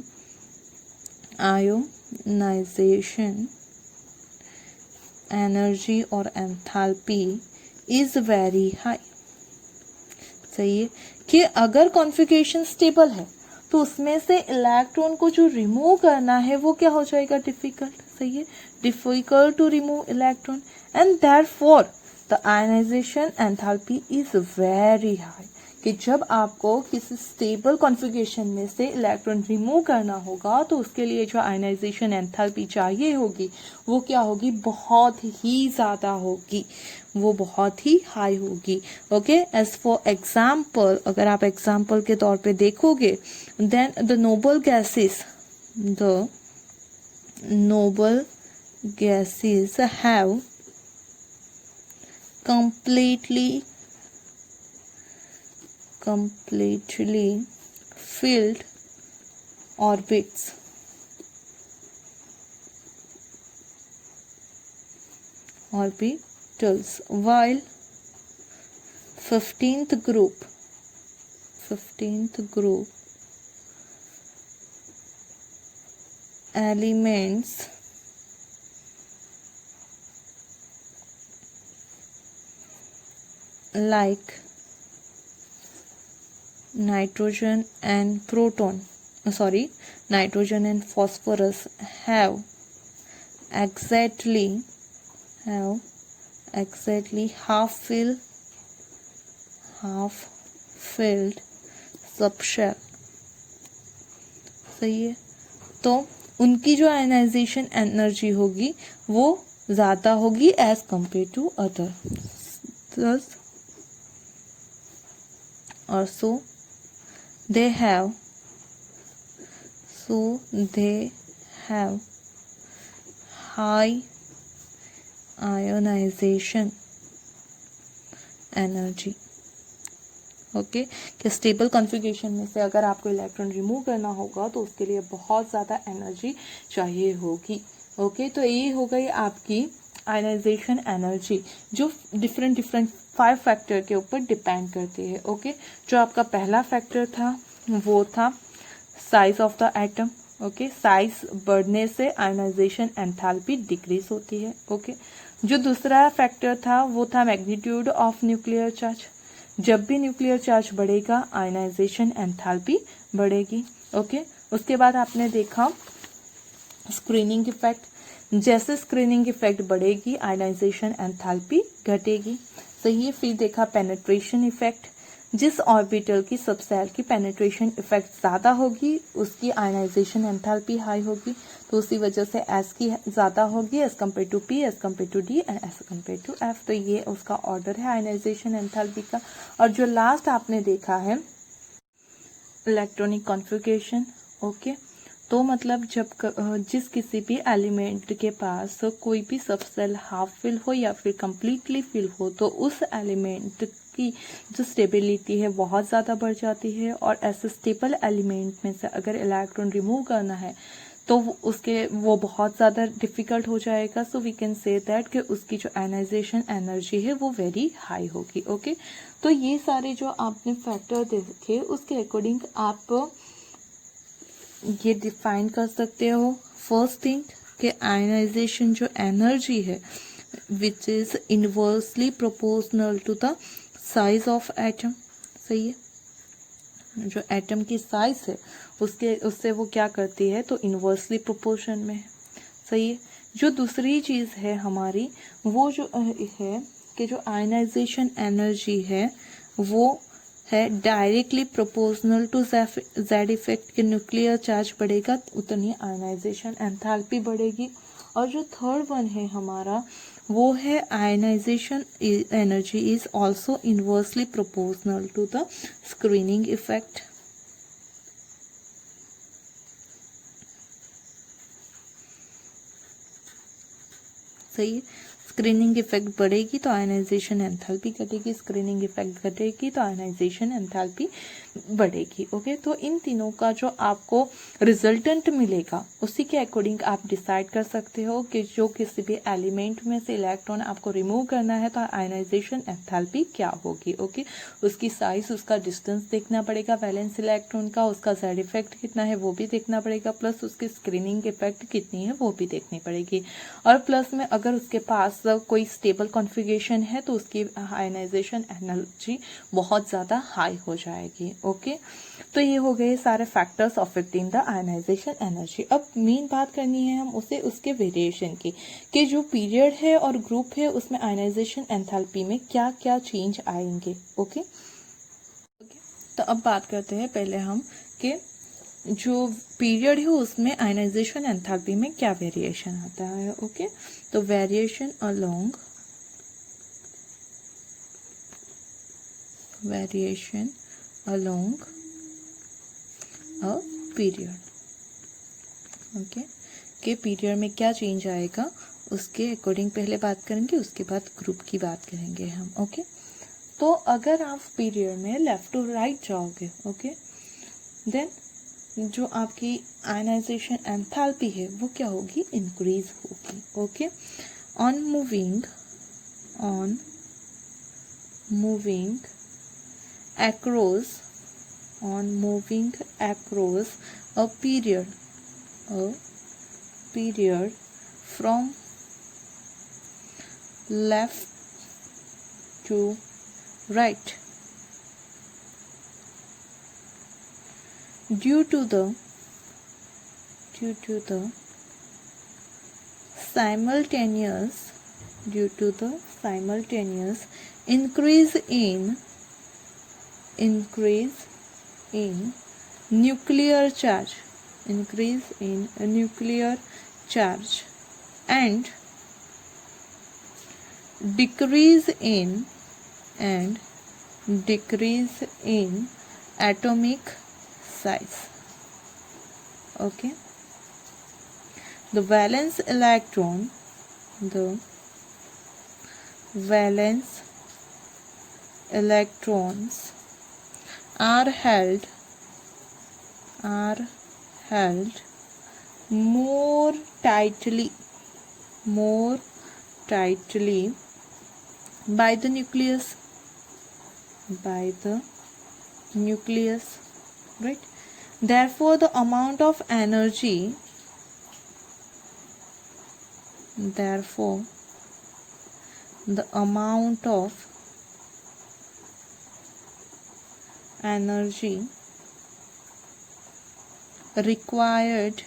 ionization energy और enthalpy is very high. सही है कि अगर configuration stable है तो उसमें से electron को जो रिमूव करना है वो क्या हो जाएगा, डिफिकल्ट। सही है, difficult to remove electron and therefore the ionization enthalpy is very high, कि जब आपको किसी स्टेबल कॉन्फ़िगरेशन में से इलेक्ट्रॉन रिमूव करना होगा तो उसके लिए जो आयनाइजेशन एंथैल्पी चाहिए होगी वो क्या होगी, बहुत ही ज़्यादा होगी, वो बहुत ही हाई होगी। ओके, एज फॉर एग्जाम्पल, अगर आप एग्जाम्पल के तौर पे देखोगे, then the noble gases have completely filled orbitals, while 15th group elements like nitrogen and phosphorus have exactly half filled subshell। सही है, तो उनकी जो आयनाइजेशन एनर्जी होगी वो ज़्यादा होगी as compare to other. Also they have high ionization energy. Okay, कि स्टेबल कॉन्फ़िगरेशन में से अगर आपको इलेक्ट्रॉन रिमूव करना होगा तो उसके लिए बहुत ज़्यादा एनर्जी चाहिए होगी। ओके, तो ये हो गई आपकी आयनाइजेशन एनर्जी जो डिफरेंट 5 फैक्टर के ऊपर डिपेंड करती है। ओके, जो आपका पहला फैक्टर था वो था size of the atom. Okay, size बढ़ने से आयनाइजेशन एंथैल्पी डिक्रीज होती है। ओके, जो दूसरा फैक्टर था वो था मैग्नीट्यूड ऑफ न्यूक्लियर चार्ज। जब भी न्यूक्लियर चार्ज बढ़ेगा आयनाइजेशन एंथैल्पी बढ़ेगी। ओके, उसके बाद आपने देखा स्क्रीनिंग इफेक्ट। जैसे स्क्रीनिंग इफेक्ट बढ़ेगी आयनाइजेशन एंथैल्पी घटेगी। सही है, फिर देखा पेनिट्रेशन इफेक्ट। जिस ऑर्बिटल की सबसेल की पेनिट्रेशन इफेक्ट ज़्यादा होगी उसकी आयनाइजेशन एंथैल्पी हाई होगी, तो उसी वजह से एस की ज़्यादा होगी as compare to P, as compare to D and as compare to F. तो ये उसका ऑर्डर है आयनाइजेशन एंथैल्पी का। और जो लास्ट आपने देखा है इलेक्ट्रॉनिक कॉन्फ़िगरेशन। ओके, तो मतलब जब जिस किसी भी एलिमेंट के पास कोई भी सबसेल हाफ फिल हो या फिर कंप्लीटली फिल हो तो उस एलिमेंट की जो स्टेबिलिटी है बहुत ज़्यादा बढ़ जाती है। और ऐसे स्टेबल एलिमेंट में से अगर इलेक्ट्रॉन रिमूव करना है तो वो बहुत ज़्यादा डिफ़िकल्ट हो जाएगा। So we can say that कि उसकी जो आयनाइजेशन एनर्जी है वो वेरी हाई होगी। ओके, तो ये सारे जो आपने फैक्टर देखे उसके अकॉर्डिंग आप ये डिफाइन कर सकते हो। फर्स्ट थिंग कि आयनाइजेशन जो एनर्जी है which is inversely proportional to the size of atom. सही है, जो एटम की साइज है उससे वो क्या करती है तो इनवर्सली प्रोपोर्शन में है। सही है, जो दूसरी चीज़ है हमारी वो जो है कि जो आयनाइजेशन एनर्जी है वो है directly proportional to Z effect के न्यूक्लियर चार्ज बढ़ेगा उतनी आयनाइजेशन एंथैल्पी बढ़ेगी। और जो थर्ड वन है हमारा वो है ionization energy is also inversely proportional to the screening effect. सही है, स्क्रीनिंग इफेक्ट बढ़ेगी तो आयनाइजेशन एंथैल्पी घटेगी, स्क्रीनिंग इफेक्ट घटेगी तो आयनाइजेशन एंथैल्पी बढ़ेगी। ओके, तो इन तीनों का जो आपको रिजल्टेंट मिलेगा उसी के अकॉर्डिंग आप डिसाइड कर सकते हो कि जो किसी भी एलिमेंट में से इलेक्ट्रॉन आपको रिमूव करना है तो आयनाइजेशन एंथैल्पी क्या होगी। ओके, उसकी साइज, उसका डिस्टेंस देखना पड़ेगा वैलेंस इलेक्ट्रॉन का, उसका जेड इफेक्ट कितना है वो भी देखना पड़ेगा, प्लस उसकी स्क्रीनिंग इफेक्ट कितनी है वो भी देखनी पड़ेगी। और प्लस में अगर उसके पास कोई स्टेबल कॉन्फ़िगरेशन है तो उसकी आयनाइजेशन एनर्जी बहुत ज़्यादा हाई हो जाएगी। ओके, तो ये हो गए सारे factors affecting the ionization energy. अब मेन बात करनी है हम उसके वेरिएशन की, कि जो पीरियड है और ग्रुप है उसमें आयनाइजेशन एंथैल्पी में क्या क्या चेंज आएंगे। ओके, तो अब बात करते हैं पहले हम कि जो पीरियड है उसमें आयनाइजेशन एंथैल्पी में क्या वेरिएशन आता है। ओके, तो variation along a period. Okay, के पीरियड में क्या चेंज आएगा उसके अकॉर्डिंग पहले बात करेंगे, उसके बाद ग्रुप की बात करेंगे हम। ओके, तो अगर आप पीरियड में लेफ्ट टू राइट जाओगे, ओके, देन जो आपकी आयनाइजेशन एंथैल्पी है वो क्या होगी, इंक्रीज होगी। Okay, on moving across a period from left to right due to the simultaneous increase in nuclear charge and decrease in atomic size. Okay, the valence electrons are held more tightly by the nucleus, right? Therefore the amount of energy required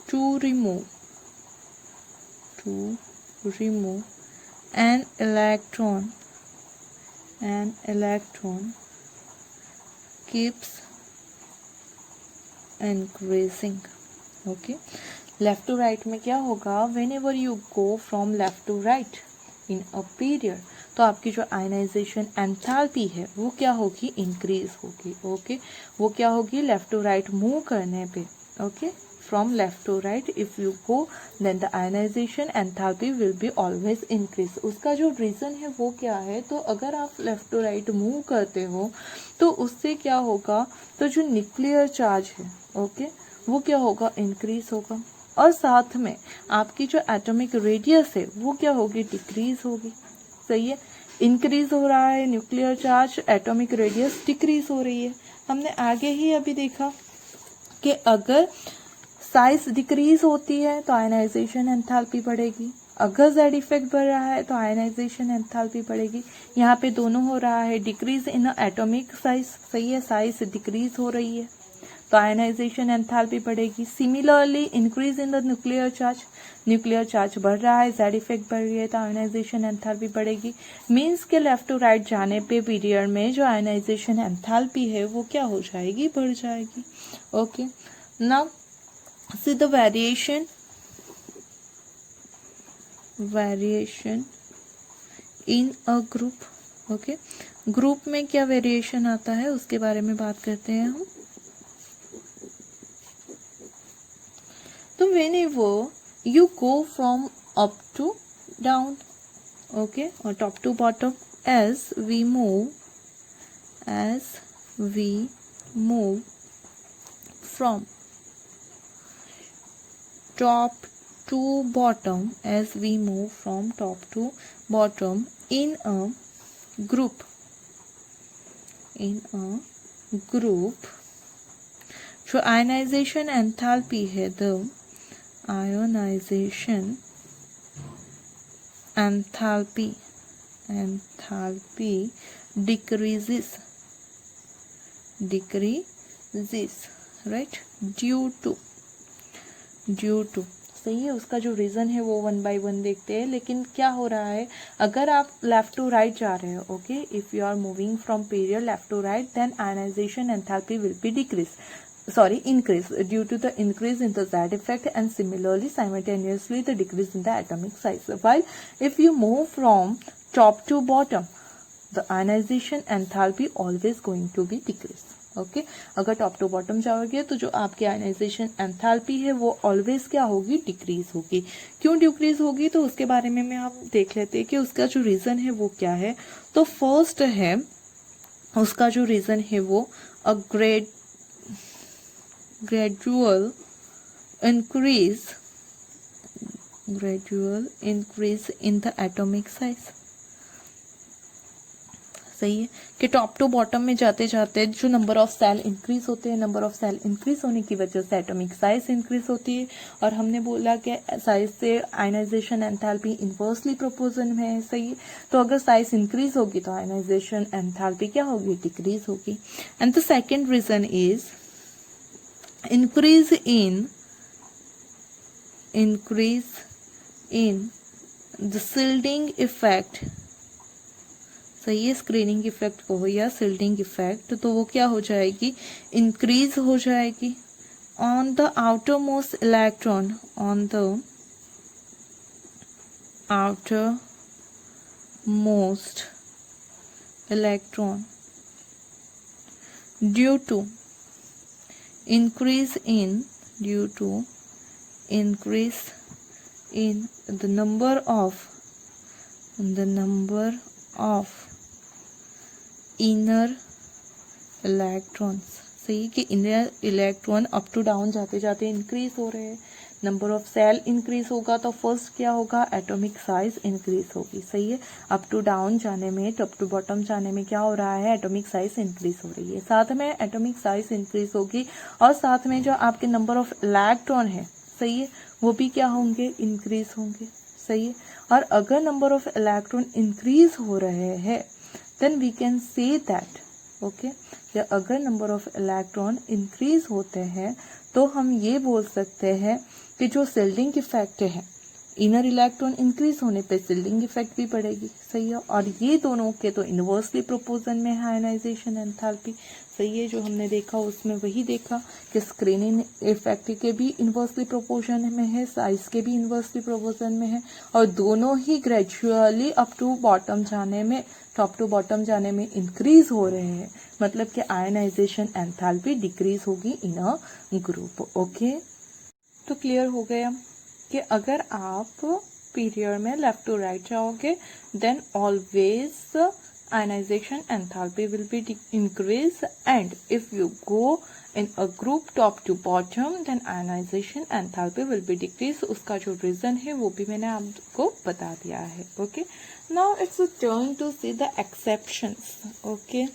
to remove an electron keeps increasing. Okay, left to right में क्या होगा, whenever you go from left to right in a period, तो आपकी जो ionization enthalpy है वो क्या होगी, इंक्रीज होगी। ओके, वो क्या होगी, लेफ्ट टू राइट मूव करने पे। Okay, from left to right if you go then the ionization enthalpy will be always increase. उसका जो रीज़न है वो क्या है, तो अगर आप लेफ्ट टू राइट मूव करते हो तो उससे क्या होगा, तो जो न्यूक्लियर चार्ज है, ओके, वो क्या होगा, इंक्रीज होगा, और साथ में आपकी जो एटॉमिक रेडियस है वो क्या होगी, डिक्रीज होगी। सही है, इंक्रीज हो रहा है nuclear charge, atomic radius decrease हो रही है। हमने आगे ही अभी देखा कि अगर साइज डिक्रीज होती है तो आयनाइजेशन एंथैल्पी बढ़ेगी, अगर जेड इफेक्ट बढ़ रहा है तो आयनाइजेशन एंथैल्पी बढ़ेगी। यहाँ पे दोनों हो रहा है, डिक्रीज इन एटॉमिक साइज, सही है, साइज डिक्रीज हो रही है तो आयनाइजेशन एंथैल्पी बढ़ेगी। Similarly increase in the nuclear charge बढ़ रहा है, जेड इफेक्ट बढ़ रही है तो आयनाइजेशन एंथैल्पी बढ़ेगी। मीन्स के लेफ्ट टू राइट जाने पे पीरियड में जो आयनाइजेशन एंथैल्पी है वो क्या हो जाएगी, बढ़ जाएगी। Okay, now see the variation in a group. Okay, group में क्या वेरिएशन आता है उसके बारे में बात करते हैं हम। तो whenever you go from up to down, okay, or top to bottom, as we move from top to bottom, in a group, जो आयनाइजेशन एंथैल्पी है ionization enthalpy decreases, right, due to सही है। उसका जो रीज़न है वो 1 by 1 देखते हैं। लेकिन क्या हो रहा है, अगर आप लेफ्ट टू राइट जा रहे हो, okay, if you are moving from period left to right, then ionization enthalpy will be increase due to the increase in the Z effect, and similarly simultaneously the decrease in the atomic size. While if you move from top to bottom, the ionization enthalpy always going to be decrease. Okay अगर top to bottom जाओगे तो जो आपकी ionization enthalpy है वो always क्या होगी, decrease होगी। क्यों डिक्रीज होगी, तो उसके बारे में आप देख लेते हैं कि उसका जो रीज़न है वो क्या है। तो फर्स्ट है उसका जो रीज़न है वो अ gradual increase in the atomic size। सही है कि टॉप टू बॉटम में जाते जाते जो नंबर ऑफ सेल इंक्रीज होते हैं, नंबर ऑफ सेल इंक्रीज होने की वजह से एटॉमिक साइज इंक्रीज होती है। और हमने बोला कि साइज से आयनाइजेशन एंथैल्पी इन्वर्सली प्रोपोर्शनल में है। सही है, तो अगर साइज इंक्रीज होगी तो आयनाइजेशन एंथैल्पी क्या होगी, डिक्रीज होगी। And the second reason is increase in the shielding effect। सही है, स्क्रीनिंग इफेक्ट को या shielding इफेक्ट, तो वो क्या हो जाएगी, इंक्रीज हो जाएगी on the outermost electron due to increase in the number of inner electrons। सही कि inner electron up to down जाते जाते इंक्रीज हो रहे हैं। नंबर ऑफ सेल इंक्रीज होगा तो फर्स्ट क्या होगा, एटॉमिक साइज इंक्रीज होगी। सही है, अप टू डाउन जाने में, टॉप टू बॉटम जाने में क्या हो रहा है, एटॉमिक साइज इंक्रीज हो रही है। साथ में एटॉमिक साइज इंक्रीज होगी और साथ में जो आपके नंबर ऑफ इलेक्ट्रॉन है, सही है, वो भी क्या होंगे, इंक्रीज होंगे। सही है, और अगर नंबर ऑफ इलेक्ट्रॉन इंक्रीज हो रहे हैं then we can say that, okay, या अगर नंबर ऑफ इलेक्ट्रॉन इंक्रीज होते हैं तो हम ये बोल सकते हैं कि जो शिल्डिंग इफेक्ट है, इनर इलेक्ट्रॉन इंक्रीज होने पे शिल्डिंग इफेक्ट भी बढ़ेगी। सही है, और ये दोनों के तो इनवर्सली प्रोपोर्शन में है आयनाइजेशन एंथैल्पी। सही है, जो हमने देखा उसमें वही देखा कि स्क्रीनिंग इफेक्ट के भी इनवर्सली प्रोपोर्शन में है, साइज के भी इनवर्सली प्रोपोर्शन में है, और दोनों ही ग्रेजुअली अप टू बॉटम जाने में, टॉप टू बॉटम जाने में इंक्रीज हो रहे हैं। मतलब कि आयनाइजेशन एंथैल्पी डिक्रीज होगी इन अ ग्रुप। ओके, तो क्लियर हो गया कि अगर आप पीरियड में लेफ्ट टू राइट जाओगे then always ionization enthalpy will be increase, and if you go in a group top to bottom then ionization enthalpy will be decrease. उसका जो रीजन है वो भी मैंने आपको बता दिया है। Okay, now it's turn to see the exceptions. Okay,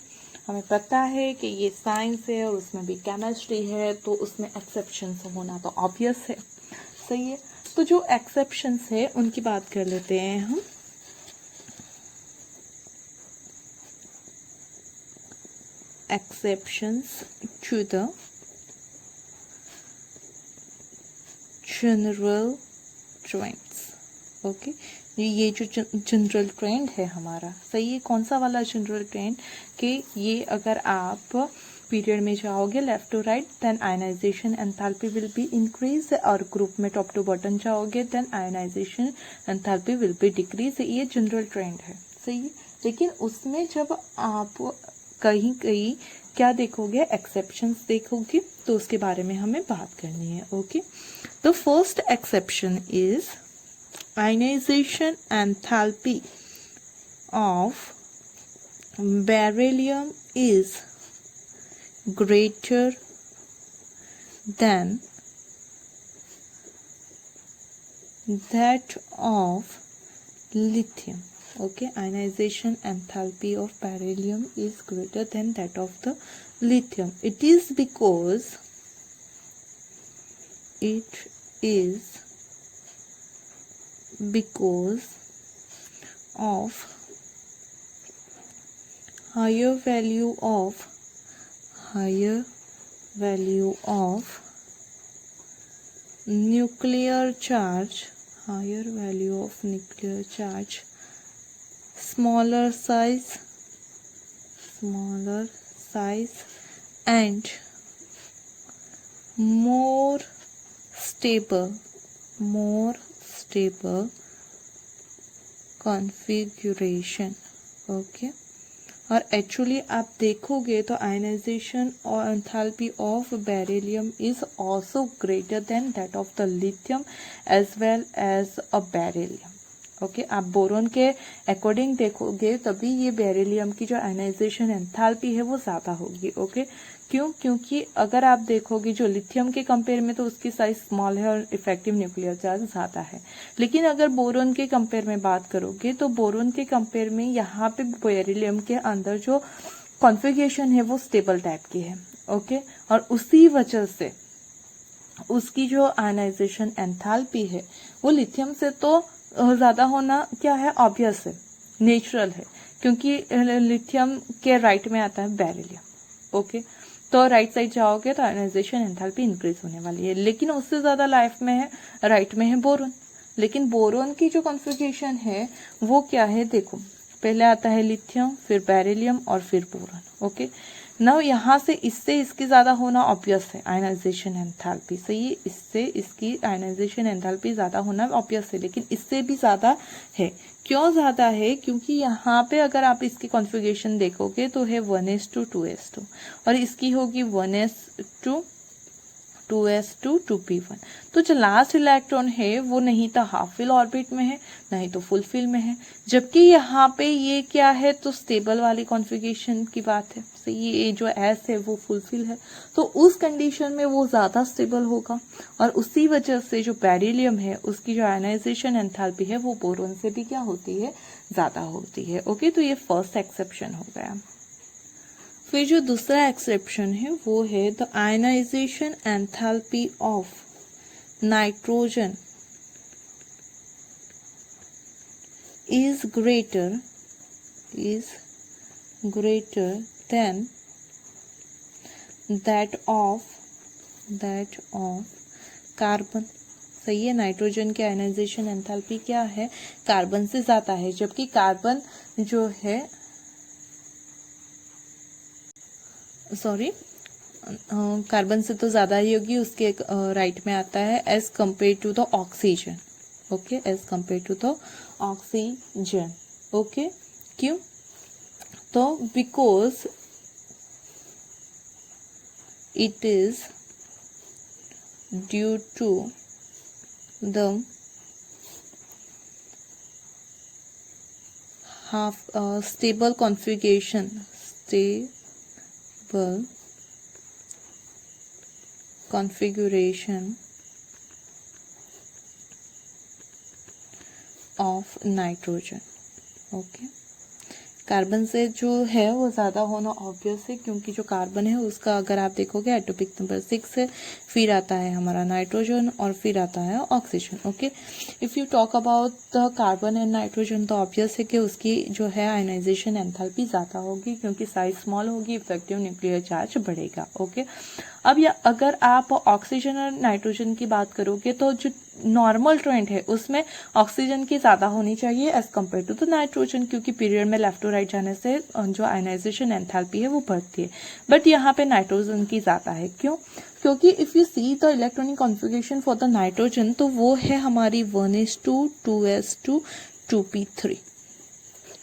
हमें पता है कि ये साइंस है और उसमें भी केमिस्ट्री है, तो उसमें एक्सेप्शंस होना तो ऑब्वियस है। सही है, तो जो एक्सेप्शंस है उनकी बात कर लेते हैं हम। Exceptions to the general trends. Okay, ये जो जनरल ट्रेंड है हमारा, सही है, कौन सा वाला जनरल ट्रेंड, कि ये अगर आप पीरियड में जाओगे left to right then ionization enthalpy will be increase, और ग्रुप में टॉप टू बॉटम जाओगे then ionization enthalpy will be decrease. ये जनरल ट्रेंड है। सही है, लेकिन उसमें जब आप कहीं कहीं क्या देखोगे, एक्सेप्शंस देखोगे, तो उसके बारे में हमें बात करनी है। Okay, the first exception is ionization enthalpy of beryllium is greater than that of lithium. Okay, ionization enthalpy of beryllium is greater than that of the lithium. It is because is because of higher value of nuclear charge, smaller size and more stable configuration. Okay और actually आप देखोगे तो ionization और enthalpy of beryllium is also greater than that of the lithium as well as a beryllium. Okay आप boron के according देखोगे तभी ये बेरिलियम की जो आयनाइजेशन एंथैल्पी है वो ज़्यादा होगी. ओके क्यों? क्योंकि अगर आप देखोगे जो लिथियम के कंपेयर में तो उसकी साइज स्मॉल है और इफेक्टिव न्यूक्लियर चार्ज ज़्यादा है. लेकिन अगर बोरोन के कंपेयर में बात करोगे तो बोरोन के कंपेयर में यहाँ पे बेरिलियम के अंदर जो कॉन्फ़िगरेशन है वो स्टेबल टाइप की है. ओके और उसी वजह से उसकी जो आयनाइजेशन एंथैल्पी है वो लिथियम से तो ज़्यादा होना क्या है, ऑब्वियस है, नेचुरल है, क्योंकि लिथियम के राइट में आता है बेरिलियम. ओके तो राइट साइड जाओगे तो आयनाइजेशन एंथैल्पी इंक्रीज होने वाली है. लेकिन उससे ज़्यादा लाइफ में है, राइट में है बोरोन. लेकिन बोरोन की जो कॉन्फ़िगरेशन है वो क्या है, देखो पहले आता है लिथियम, फिर बेरिलियम और फिर बोरोन. ओके नाउ यहाँ से इससे इसकी ज़्यादा होना ऑब्वियस है आयनाइजेशन एंथैल्पी से, ये इससे इसकी आयनाइजेशन एंथैल्पी ज़्यादा होना ऑब्वियस है, लेकिन इससे भी ज़्यादा है. क्यों ज़्यादा है? क्योंकि यहाँ पे अगर आप इसकी कॉन्फ़िगरेशन देखोगे तो है 1s2 2s2 और इसकी होगी 1s2 2s2 2p1. तो जो लास्ट इलेक्ट्रॉन है वो नहीं तो हाफ फिल ऑर्बिट में है, नहीं तो फुल फिल में है. जबकि यहाँ पे ये क्या है, तो स्टेबल वाली कॉन्फ़िगरेशन की बात है. तो ये जो एस है वो फुल फिल है, तो उस कंडीशन में वो ज़्यादा स्टेबल होगा. और उसी वजह से जो बेरिलियम है उसकी जो आयनाइजेशन एंथैल्पी है वो बोरोन से भी क्या होती है, ज़्यादा होती है. ओके तो ये फर्स्ट एक्सेप्शन हो गया. फिर जो दूसरा एक्सेप्शन है वो है the ionization enthalpy of nitrogen is greater than that of carbon. सही है, नाइट्रोजन की आयनाइजेशन एंथैल्पी क्या है, कार्बन से ज़्यादा है. जबकि कार्बन जो है कार्बन से तो ज़्यादा ही होगी, उसके राइट में आता है as compare to the oxygen. Okay as compare to the oxygen. Okay क्यों? तो because it is due to the stable configuration of nitrogen. Okay carbon से जो है वो ज़्यादा होना ऑब्वियस है, क्योंकि जो कार्बन है उसका अगर आप देखोगे एटॉमिक नंबर 6 है, फिर आता है हमारा नाइट्रोजन और फिर आता है oxygen. Okay if you talk about the carbon and nitrogen तो ऑब्वियस है कि उसकी जो है आयनाइजेशन एंथैल्पी ज़्यादा होगी, क्योंकि साइज स्मॉल होगी, इफेक्टिव न्यूक्लियर चार्ज बढ़ेगा. ओके अब अगर आप ऑक्सीजन और नाइट्रोजन की बात करोगे तो जो नॉर्मल ट्रेंड है उसमें ऑक्सीजन की ज़्यादा होनी चाहिए as compare to the nitrogen, क्योंकि पीरियड में लेफ्ट टू राइट जाने से जो आयनाइजेशन एंथैल्पी है वो बढ़ती है. बट यहाँ पे नाइट्रोजन की ज़्यादा है. क्यों? क्योंकि if you see the electronic configuration for the nitrogen तो वो है हमारी 1s2 2s2 2p3.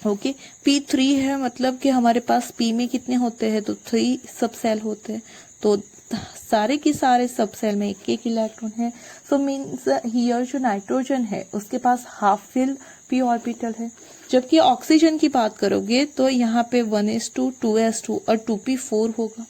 Okay p3 है, मतलब कि हमारे पास p में कितने होते हैं, तो 3 सब सेल होते हैं, तो सारे के सारे सब सेल में एक एक इलेक्ट्रॉन है. सो मीन्स हियर जो नाइट्रोजन है उसके पास हाफ फिल p ऑर्बिटल है. जबकि ऑक्सीजन की बात करोगे तो यहाँ पे 1s2 2s2 और 2p4 होगा.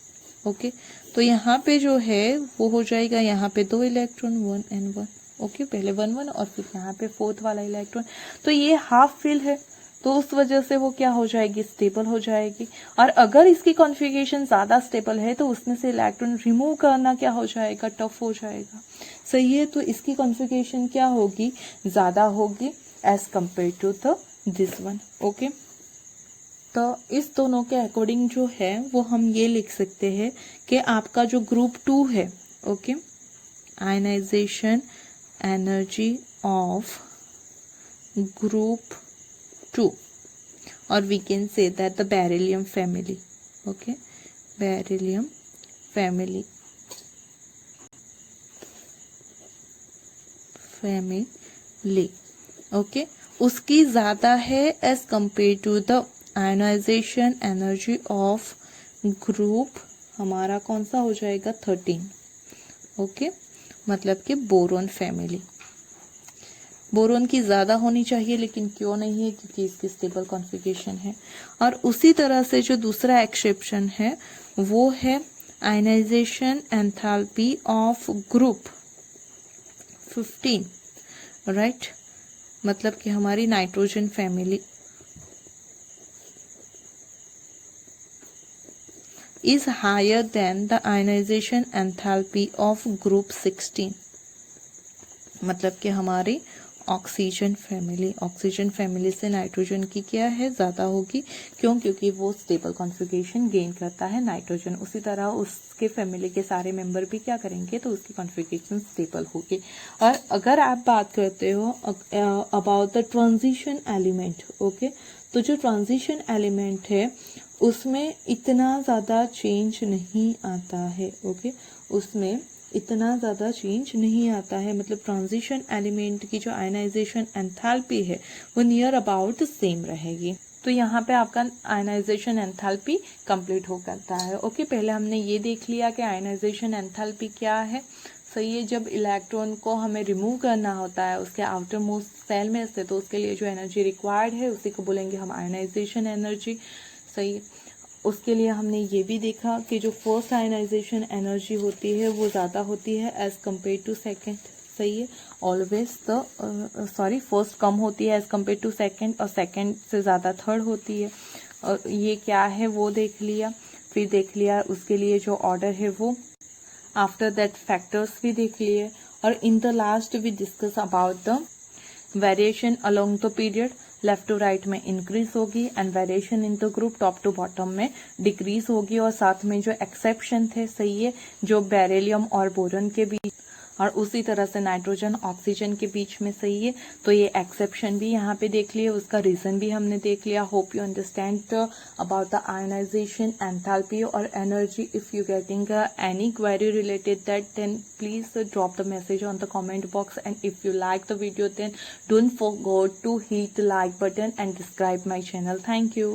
ओके तो यहाँ पे जो है वो हो जाएगा, यहाँ पे 2 इलेक्ट्रॉन 1 and 1. ओके पहले 1 1 और फिर यहाँ पे 4th वाला इलेक्ट्रॉन, तो ये हाफ फिल है. तो उस वजह से वो क्या हो जाएगी, स्टेबल हो जाएगी। और अगर इसकी कॉन्फ़िगरेशन ज़्यादा स्टेबल है तो उसमें से इलेक्ट्रॉन रिमूव करना क्या हो जाएगा, टफ हो जाएगा। सही है, तो इसकी कॉन्फ़िगरेशन क्या होगी, ज़्यादा होगी as compare to the this one. Okay, तो इस दोनों के अकॉर्डिंग जो है वो हम ये लिख सकते हैं कि आपका जो ग्रुप 2 है, okay, ionization energy of group 2, or we can say that the beryllium family, okay, beryllium family okay, उसकी ज़्यादा है as compared to the ionization energy of group, हमारा कौन सा हो जाएगा 13, ओके, मतलब कि बोरोन फैमिली। बोरोन की ज़्यादा होनी चाहिए लेकिन क्यों नहीं है, क्योंकि इसकी स्टेबल कॉन्फ़िगरेशन है। और उसी तरह से जो दूसरा एक्सेप्शन है वो है ionization enthalpy of group 15, right, मतलब कि हमारी nitrogen family is higher than the ionization enthalpy of group 16, मतलब कि हमारी ऑक्सीजन फैमिली से नाइट्रोजन की क्या है, ज़्यादा होगी। क्यों, क्योंकि वो स्टेबल कॉन्फ़िगरेशन गेन करता है नाइट्रोजन। उसी तरह उसके फैमिली के सारे मेंबर भी क्या करेंगे, तो उसकी कॉन्फ़िगरेशन स्टेबल होगी। और अगर आप बात करते हो about the transition element, okay, तो जो ट्रांजिशन एलिमेंट है उसमें इतना ज़्यादा चेंज नहीं आता है, ओके, उसमें इतना ज़्यादा चेंज नहीं आता है, मतलब ट्रांजिशन एलिमेंट की जो आयनाइजेशन एंथैल्पी है वो नियर अबाउट सेम रहेगी। तो यहाँ पे आपका आयनाइजेशन एंथैल्पी कंप्लीट हो करता है। ओके, पहले हमने ये देख लिया कि आयनाइजेशन एंथैल्पी क्या है। सही है, जब इलेक्ट्रॉन को हमें रिमूव करना होता है उसके आउटर मोस्ट सेल में से, तो उसके लिए जो एनर्जी रिक्वायर्ड है उसी को बोलेंगे हम आयनाइजेशन एनर्जी। सही है, उसके लिए हमने ये भी देखा कि जो फर्स्ट आयनाइजेशन एनर्जी होती है वो ज़्यादा होती है एज़ कम्पेयर टू सेकेंड। सही है, ऑलवेज द फर्स्ट कम होती है एज़ कम्पेयर टू सेकेंड, और सेकेंड से ज़्यादा थर्ड होती है। और ये क्या है वो देख लिया, फिर देख लिया उसके लिए जो ऑर्डर है वो, आफ्टर दैट फैक्टर्स भी देख लिए, और in the last we discuss about the variation along the period. Left to right में इंक्रीज होगी and variation in the group top to bottom में डिक्रीज होगी। और साथ में जो एक्सेप्शन थे, सही है, जो बेरिलियम और बोरॉन के बीच और उसी तरह से नाइट्रोजन ऑक्सीजन के बीच में, सही है, तो ये एक्सेप्शन भी यहाँ पे देख लिए, उसका रीजन भी हमने देख लिया। Hope you understand about the ionization enthalpy और energy. If you getting any query related that, then please drop the message on the comment box, and if you like the video then don't forget to hit the like button and subscribe my channel. Thank you.